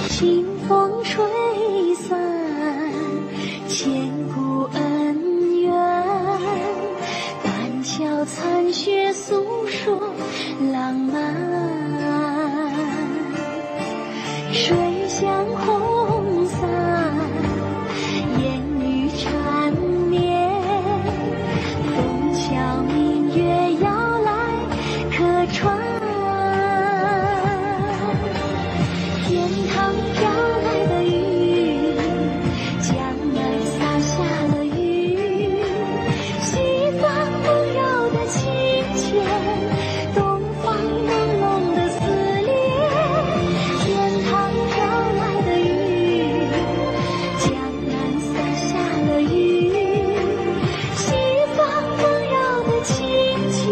清风吹散千古恩怨，断桥残雪诉说浪漫。水乡红伞，烟雨缠绵，枫桥明月摇来客船。天堂飘来的雨，江南洒下了雨，西方梦绕的清浅，东方朦胧的思念。天堂飘来的雨，江南洒下了雨，西方梦绕的清浅，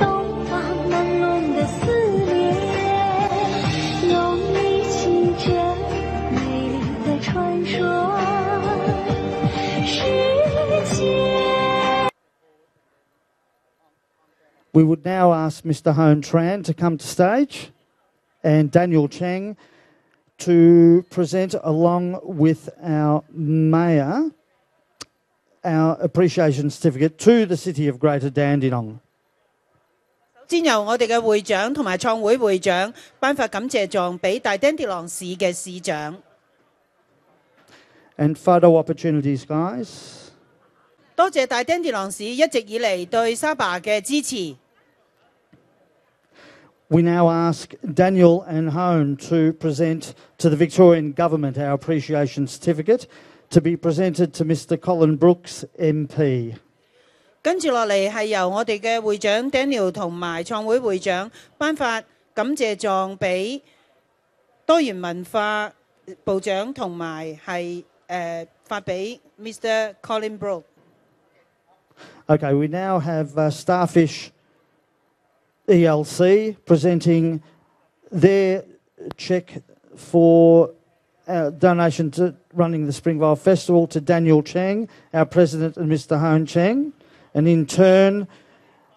东方朦胧的思念。用力记着美丽的传说，世界。We would now ask Mr. Hone Tran to come to stage and Daniel Cheng to present, along with our Mayor, our appreciation certificate to the City of Greater Dandenong. 先由我哋嘅會長同埋創會會長頒發感謝狀俾大丁迪朗市嘅市長。And photo opportunities, guys. 多謝大丁迪朗市一直以嚟對SABA嘅支持。We now ask Daniel and Hone to present to the Victorian Government our appreciation certificate to be presented to Mr. Colin Brooks, MP. 跟住落嚟係由我哋嘅會長 Daniel 同埋創會會長頒發感謝狀俾多元文化部長同埋係發俾 Mr. Colin Brooks。Okay, we now have Starfish ELC presenting their cheque for our donation to running the Springvale Festival to Daniel Cheng, our President, and Mr. Hone Cheng. and in turn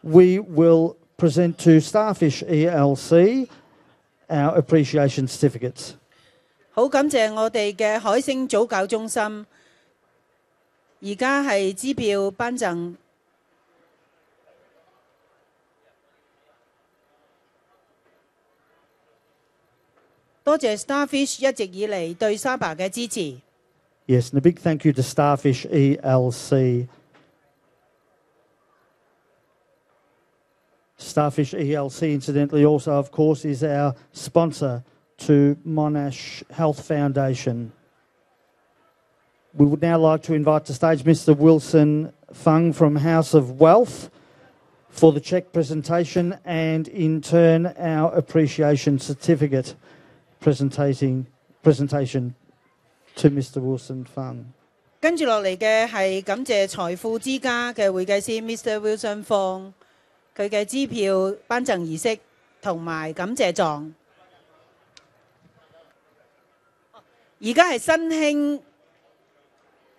we will present to Starfish ELC our appreciation certificates. 好感謝我哋嘅海星早教中心，而家係支票頒贈。多謝 Starfish 一直以嚟對 SABA 嘅支持。Yes, and a big thank you to Starfish ELC. Starfish ELC, incidentally, also, of course, is our sponsor to Monash Health Foundation. We would now like to invite to stage Mr. Wilson Fung from House of Wealth for the cheque presentation and, in turn, our appreciation certificate presentation to Mr. Wilson Fung. 跟住落嚟嘅係感謝財富之家嘅會計師 Mr. Wilson Fung 佢嘅支票頒贈儀式同埋感謝狀。而家係新興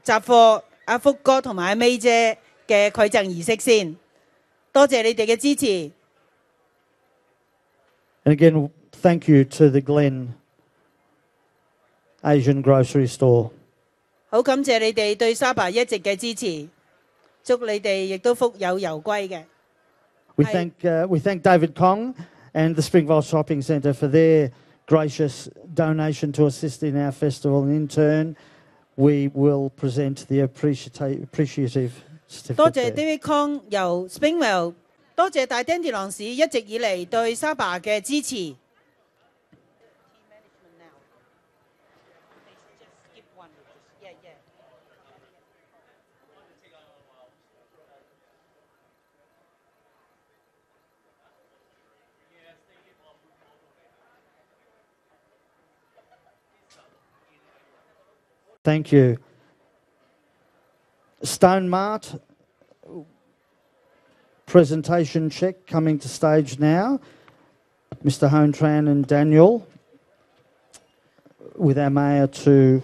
雜貨阿福哥同埋阿 May 姐嘅饋贈儀式先，多謝你哋嘅支持。And again, thank you to the Glen Asian Grocery Store. 好感謝你哋對 SABA 一直嘅支持，祝你哋亦都福有攸歸嘅。We thank David Kong and the Springvale Shopping Centre for their gracious donation to assist in our festival, and in turn, we will present the appreciative certificate. 多謝 David Kong 由 Springvale， 多謝大丁鐵郎市一直以嚟對 SABA 嘅支持。Thank you. Stone Mart presentation check coming to stage now. Mr. Hone Tran and Daniel with our mayor to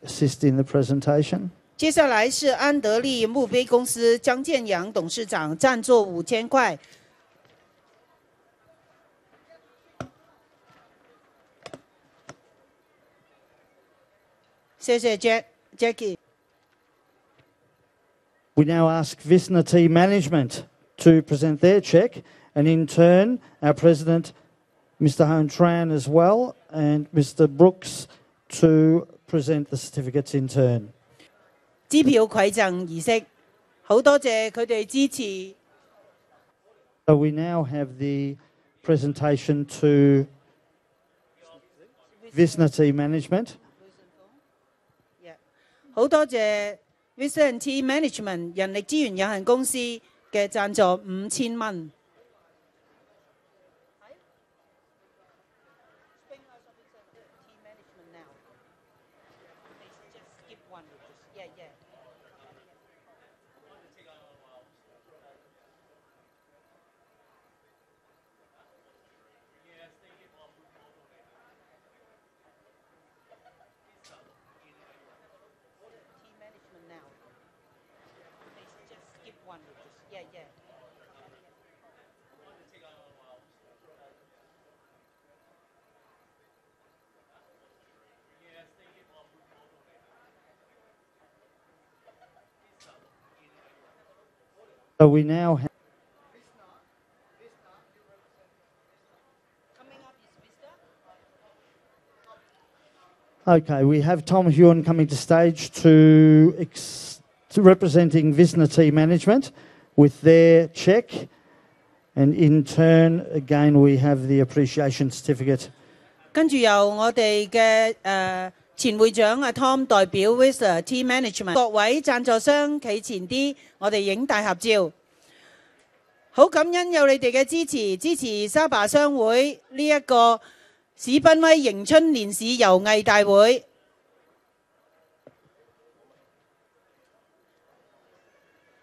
assist in the presentation. 接下来是安德利墓碑公司张建阳董事长赞助5000块。谢谢 Jackie。 We now ask Vicinity Management to present their cheque, and in turn, our President, Mr. Hone Tran as well, and Mr. Brooks to present the certificates in turn. 支票饋贈儀式，好多謝佢哋支持。 So we now have the presentation to Vicinity Management. 好多謝 Vicinity Management 人力資源有限公司嘅贊助5000蚊。So we now have Okay, we have Tom Hewen coming to stage to representing Vicinity Management with their cheque, and in turn, again, we have the appreciation certificate. 跟住由我哋嘅前會長阿 Tom 代表 Vicinity Management 各位贊助商企前啲，我哋影大合照。好感恩有你哋嘅支持 SABA 商會呢一個史賓威迎春年市遊藝大會。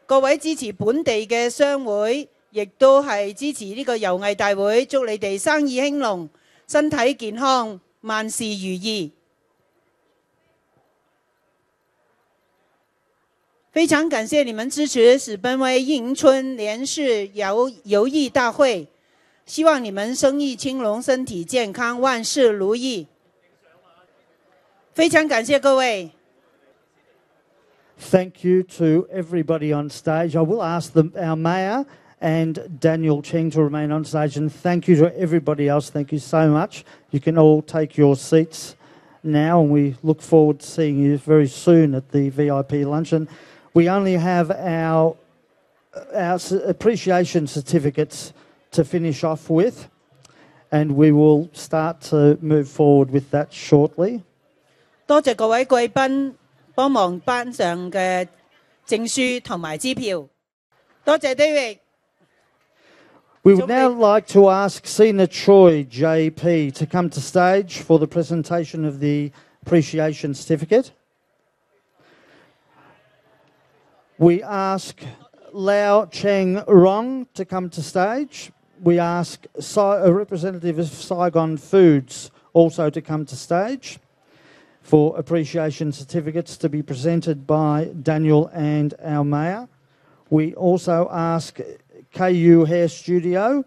各位支持本地嘅商會，亦都係支持呢個遊藝大會，祝你哋生意興隆，身體健康，萬事如意。非常感谢你们支持史奔威迎春联市游艺大会，希望你们生意兴隆，身体健康，万事如意。非常感谢各位。Thank you to everybody on stage. I will ask our Mayor and Daniel Cheng to remain on stage, and thank you to everybody else. Thank you so much. You can all take your seats now, and we look forward to seeing you very soon at the VIP luncheon. We only have our appreciation certificates to finish off with, and we will start to move forward with that shortly. 多謝各位貴賓幫忙頒上嘅證書同埋支票。多謝 David。 We would now like to ask Sina Choi, JP, to come to stage for the presentation of the appreciation certificate. We ask Lau Cheng Rong to come to stage. We ask a representative of Saigon Foods also to come to stage for appreciation certificates to be presented by Daniel and our Mayor. We also ask KU Hair Studio,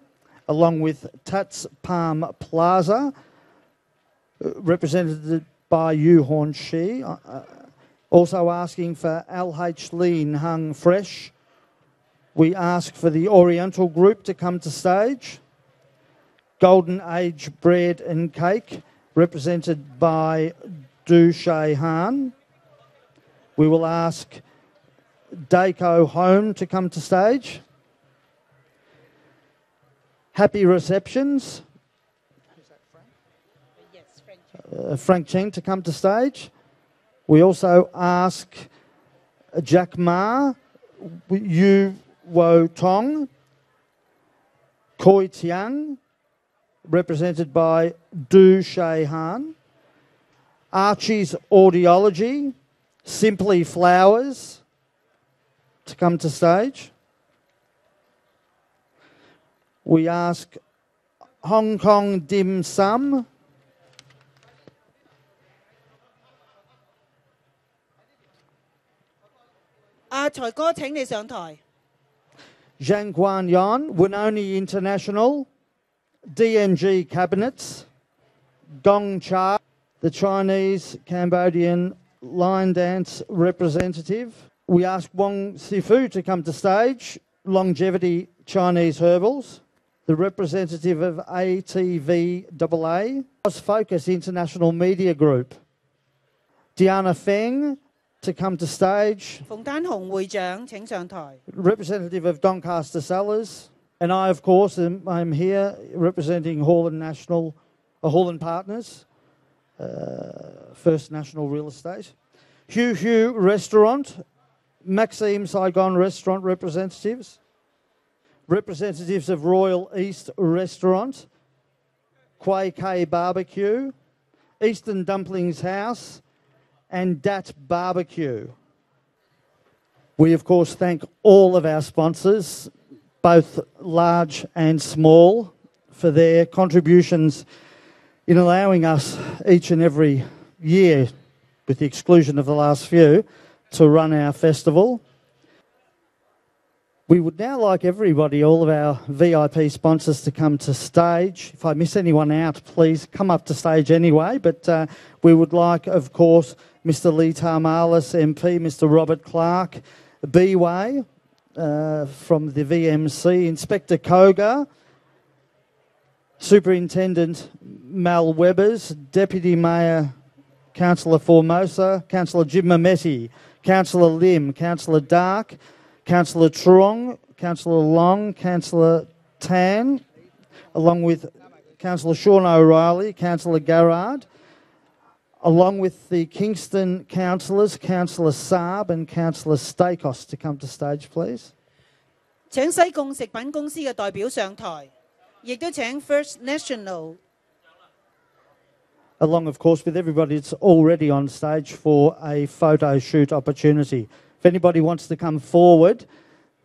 along with Tats Palm Plaza, represented by Yu Horn Shi. Also asking for LH Lean Hung Fresh. We ask for the Oriental Group to come to stage. Golden Age Bread and Cake, represented by Du Shay Han. We will ask Daco Home to come to stage. Happy Receptions. Frank Cheng to come to stage. We also ask Jack Ma, Yu Wo Tong, Koi Tiang, represented by Du Shay Han. Archie's Audiology, Simply Flowers, to come to stage. We ask Hong Kong Dim Sum,財哥請你上台。 Zhang Guan Yon, Winoni International, DNG Cabinets, Gong Cha, the Chinese Cambodian line dance representative. We ask Wong Sifu to come to stage, Longevity Chinese Herbals, the representative of ATVAA, Focus International Media Group, Diana Feng to come to stage, 馮丹雄會長請上台。 representative of Doncaster Cellars, and I, of course, I'm here representing Holland Partners, First National Real Estate, Hugh Restaurant, Maxime Saigon Restaurant representatives, representatives of Royal East Restaurant, Kway K Barbecue, Eastern Dumplings House, and Dat Barbecue. We, of course, thank all of our sponsors, both large and small, for their contributions in allowing us each and every year, with the exclusion of the last few, to run our festival. We would now like everybody, all of our VIP sponsors, to come to stage. If I miss anyone out, please come up to stage anyway. But we would like, of course, Mr. Lee Tarmalis, MP, Mr. Robert Clark, B-Way from the VMC, Inspector Koga, Superintendent Mal Webbers, Deputy Mayor Councillor Formosa, Councillor Jim Mametti, Councillor Lim, Councillor Dark, Councillor Truong, Councillor Long, Councillor Tan, along with Councillor Sean O'Reilly, Councillor Garrard, along with the Kingston councillors, Councillor Saab and Councillor Stakos, to come to stage, please. 請西貢食品公司嘅代表上台，亦都請 First National. Along, of course, with everybody that's already on stage for a photo shoot opportunity. If anybody wants to come forward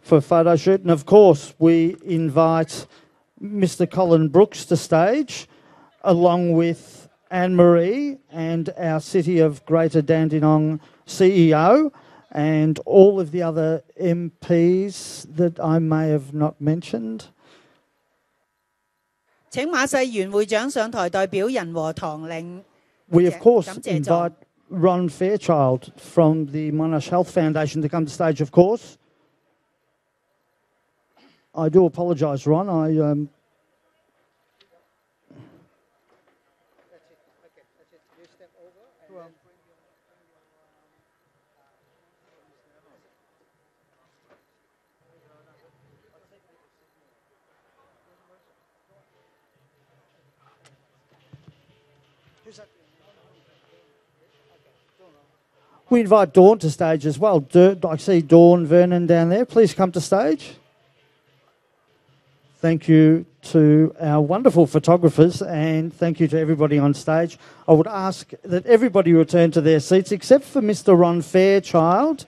for a photo shoot, and of course we invite Mr. Colin Brooks to stage, along with Anne-Marie and our City of Greater Dandenong CEO, and all of the other MPs that I may have not mentioned. 請馬世元會長上台代表人和堂領。 We of course 感謝狀。 invite Ron Fairchild from the Monash Health Foundation to come to stage, of course. I do apologise, Ron. We invite Dawn to stage as well. I see Dawn Vernon down there. Please come to stage. Thank you to our wonderful photographers and thank you to everybody on stage. I would ask that everybody return to their seats except for Mr. Ron Fairchild.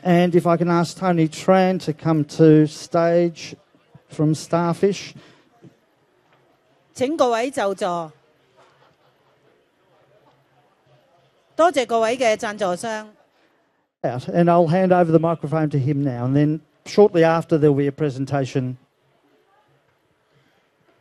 And if I can ask Tony Tran to come to stage from Starfish. 請各位就座。多謝各位嘅贊助商。 And I'll hand over the microphone to him now, and then shortly after there will be a presentation.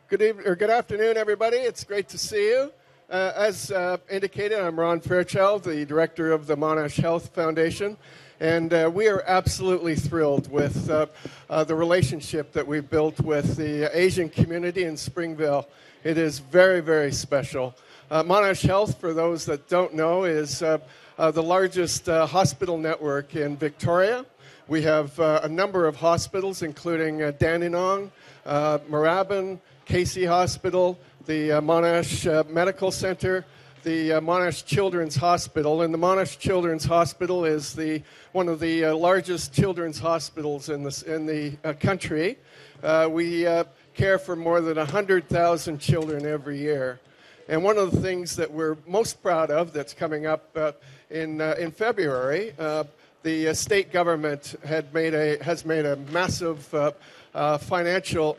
Good afternoon, everybody. It's great to see you. As indicated, I'm Ron Fairchild, the director of the Monash Health Foundation, and we are absolutely thrilled with the relationship that we've built with the Asian community in Springvale. It is very, very special. Monash Health, for those that don't know, is the largest hospital network in Victoria. We have a number of hospitals, including Dandenong, Moorabbin, Casey Hospital, the Monash Medical Centre, the Monash Children's Hospital. And the Monash Children's Hospital is one of the largest children's hospitals in the country. We care for more than 100,000 children every year. And one of the things that we're most proud of that's coming up in February, the state government has made a massive financial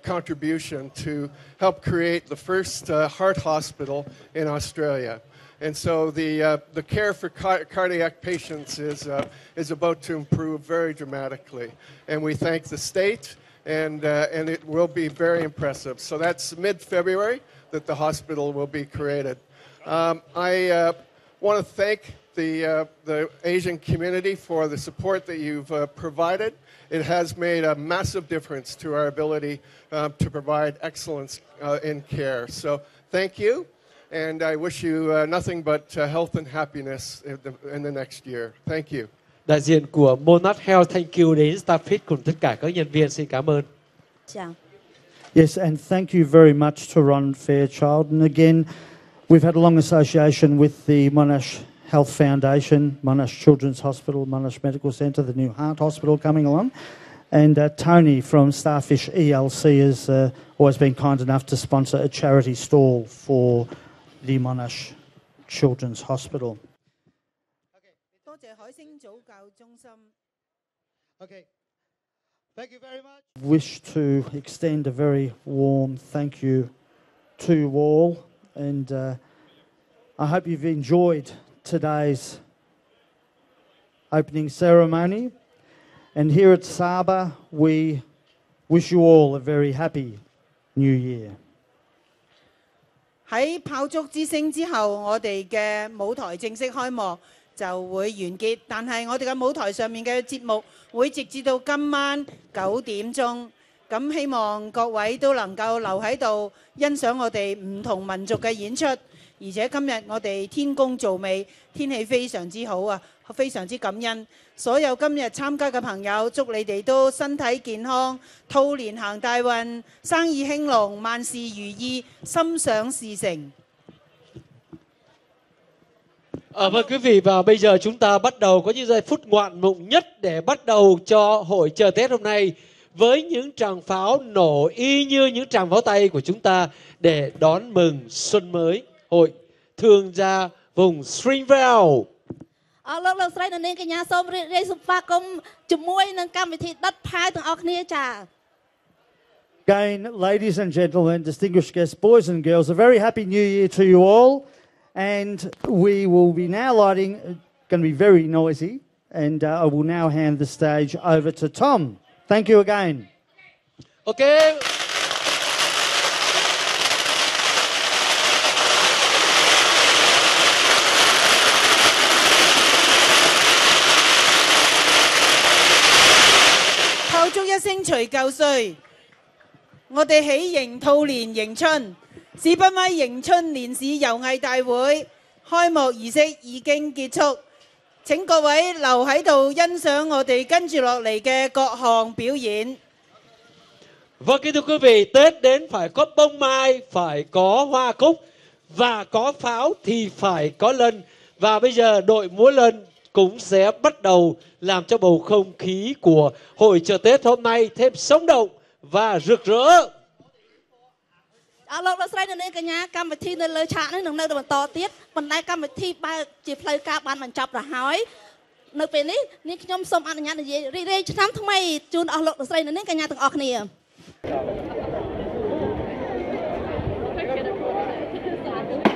contribution to help create the first heart hospital in Australia. And so the care for cardiac patients is about to improve very dramatically. And we thank the state, and it will be very impressive. So that's mid-February that the hospital will be created. I want to thank the Asian community for the support that you've provided. It has made a massive difference to our ability to provide excellence in care. So thank you, and I wish you nothing but health and happiness in the next year. Thank you. Đại diện của Monash Health, thank you đến Starfish cùng tất cả các nhân viên, xin cảm ơn. Chào. Yes, and thank you very much to Ron Fairchild. And again, we've had a long association with the Monash Health Foundation, Monash Children's Hospital, Monash Medical Centre, the new Heart Hospital coming along. And Tony from Starfish ELC has always been kind enough to sponsor a charity stall for the Monash Children's Hospital. Okay. Thank you very much. Wish to extend a very warm thank you to you all, and I hope you've enjoyed today's opening ceremony. And here at SABA, we wish you all a very happy New Year. 喺炮竹之聲之後，我哋嘅舞台正式開幕就會完結，但係我哋嘅舞台上面嘅節目會直至到今晚9點鐘。咁希望各位都能夠留喺度欣賞我哋唔同民族嘅演出，而且今日我哋天公造美，天氣非常之好啊，非常之感恩。所有今日參加嘅朋友，祝你哋都身體健康，兔年行大運，生意興隆，萬事如意，心想事成。Vâng quý vị, và bây giờ chúng ta bắt đầu có những giây phút ngoạn mục nhất để bắt đầu cho hội chợ Tết hôm nay với những tràng pháo nổ y như những tràng pháo tay của chúng ta để đón mừng xuân mới hội thương gia vùng Springvale. លោកស្រីនៅនាងកញ្ញាសូមរៀបរាយស្វាគមន៍ជាមួយនឹងកម្មវិធីដុតផាវទាំងអស់គ្នាចា៎ Again, ladies and gentlemen, distinguished guests, boys and girls, a very happy New Year to you all. And we will be now lighting going to be very noisy. And I will now hand the stage over to Tom. Thank you again. Okay. Thâu chúc一聲除舊歲，我哋喜迎兔年迎春，史賓威迎春年市遊藝大會開幕儀式已經結束。請各位留喺度欣賞我哋跟住落嚟嘅各項表演。Vâng, kính thưa quý vị, Tết đến phải có bông mai, phải có hoa cúc và có pháo thì phải có lân. Và bây giờ đội múa lân cũng sẽ bắt đầu làm cho bầu không khí của hội chợ Tết hôm nay thêm sống động và rực rỡ. លោកលោកស្រីនៅនេះកញ្ញាកម្មវិធីនៅលើឆាកនេះនឹងនៅបន្តទៀតប៉ុន្តែកម្មវិធីបើកជាផ្លូវការបានបញ្ចប់ទៅហើយនៅពេលនេះនាងខ្ញុំសូមអនុញ្ញាតនិយាយរីករាយឆ្នាំថ្មីជូនអស់លោកលោកស្រីនៅនេះកញ្ញាទាំងអស់គ្នា Hãy subscribe cho kênh Ghiền Mì Gõ để không bỏ lỡ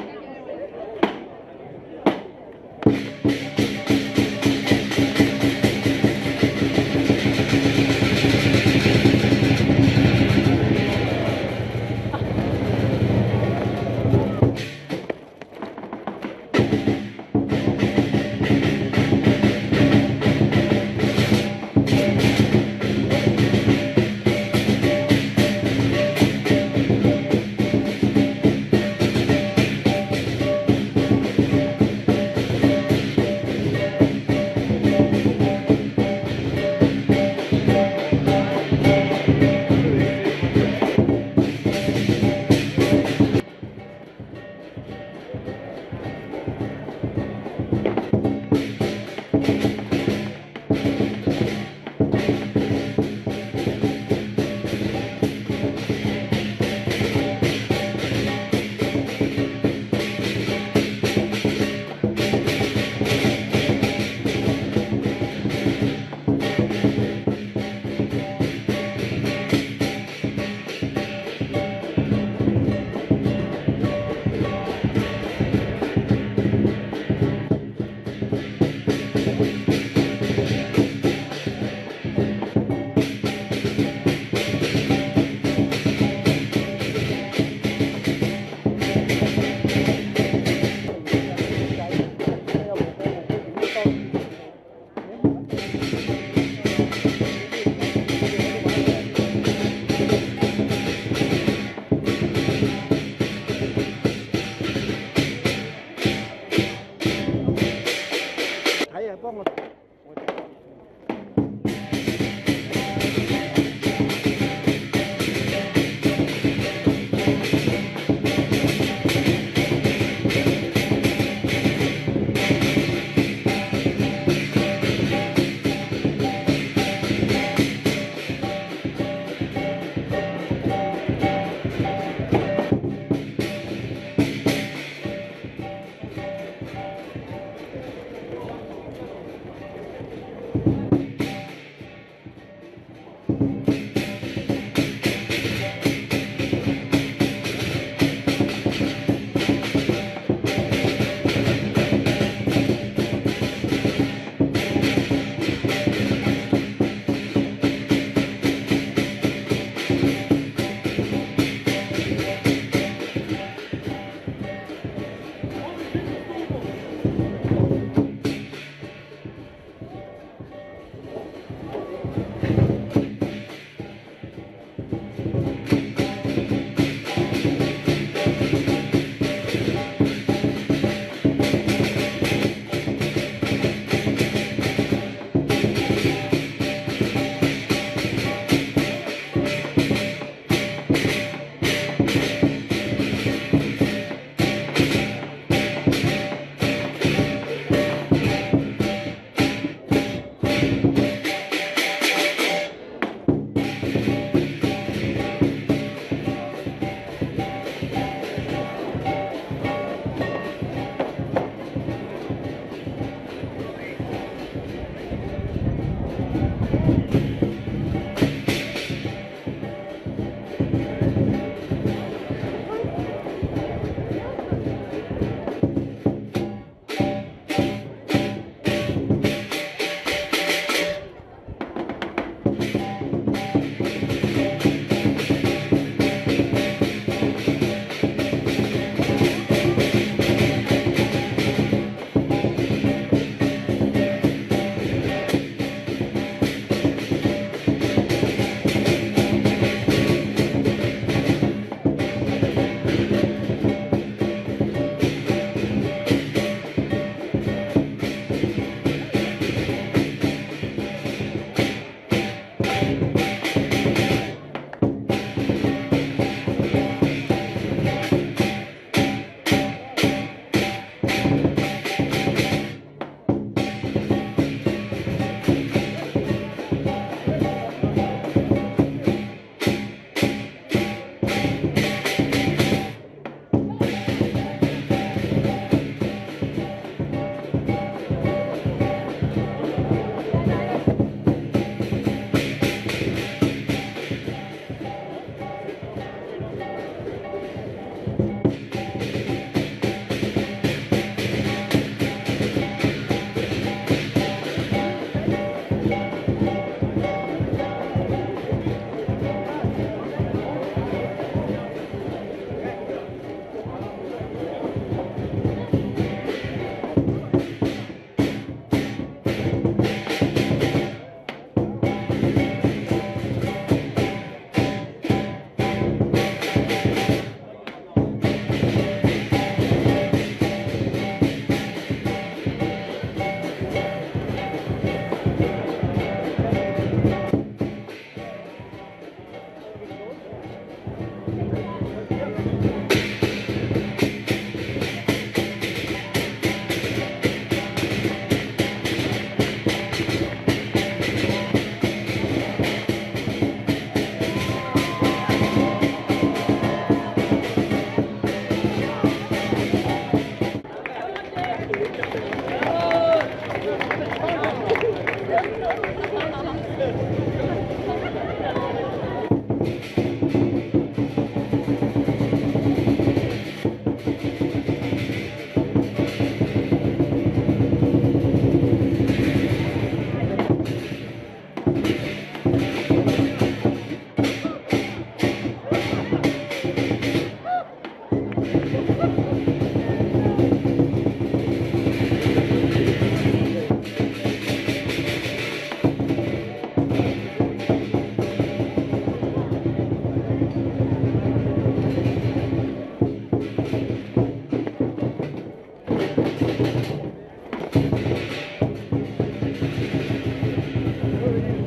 Thank you.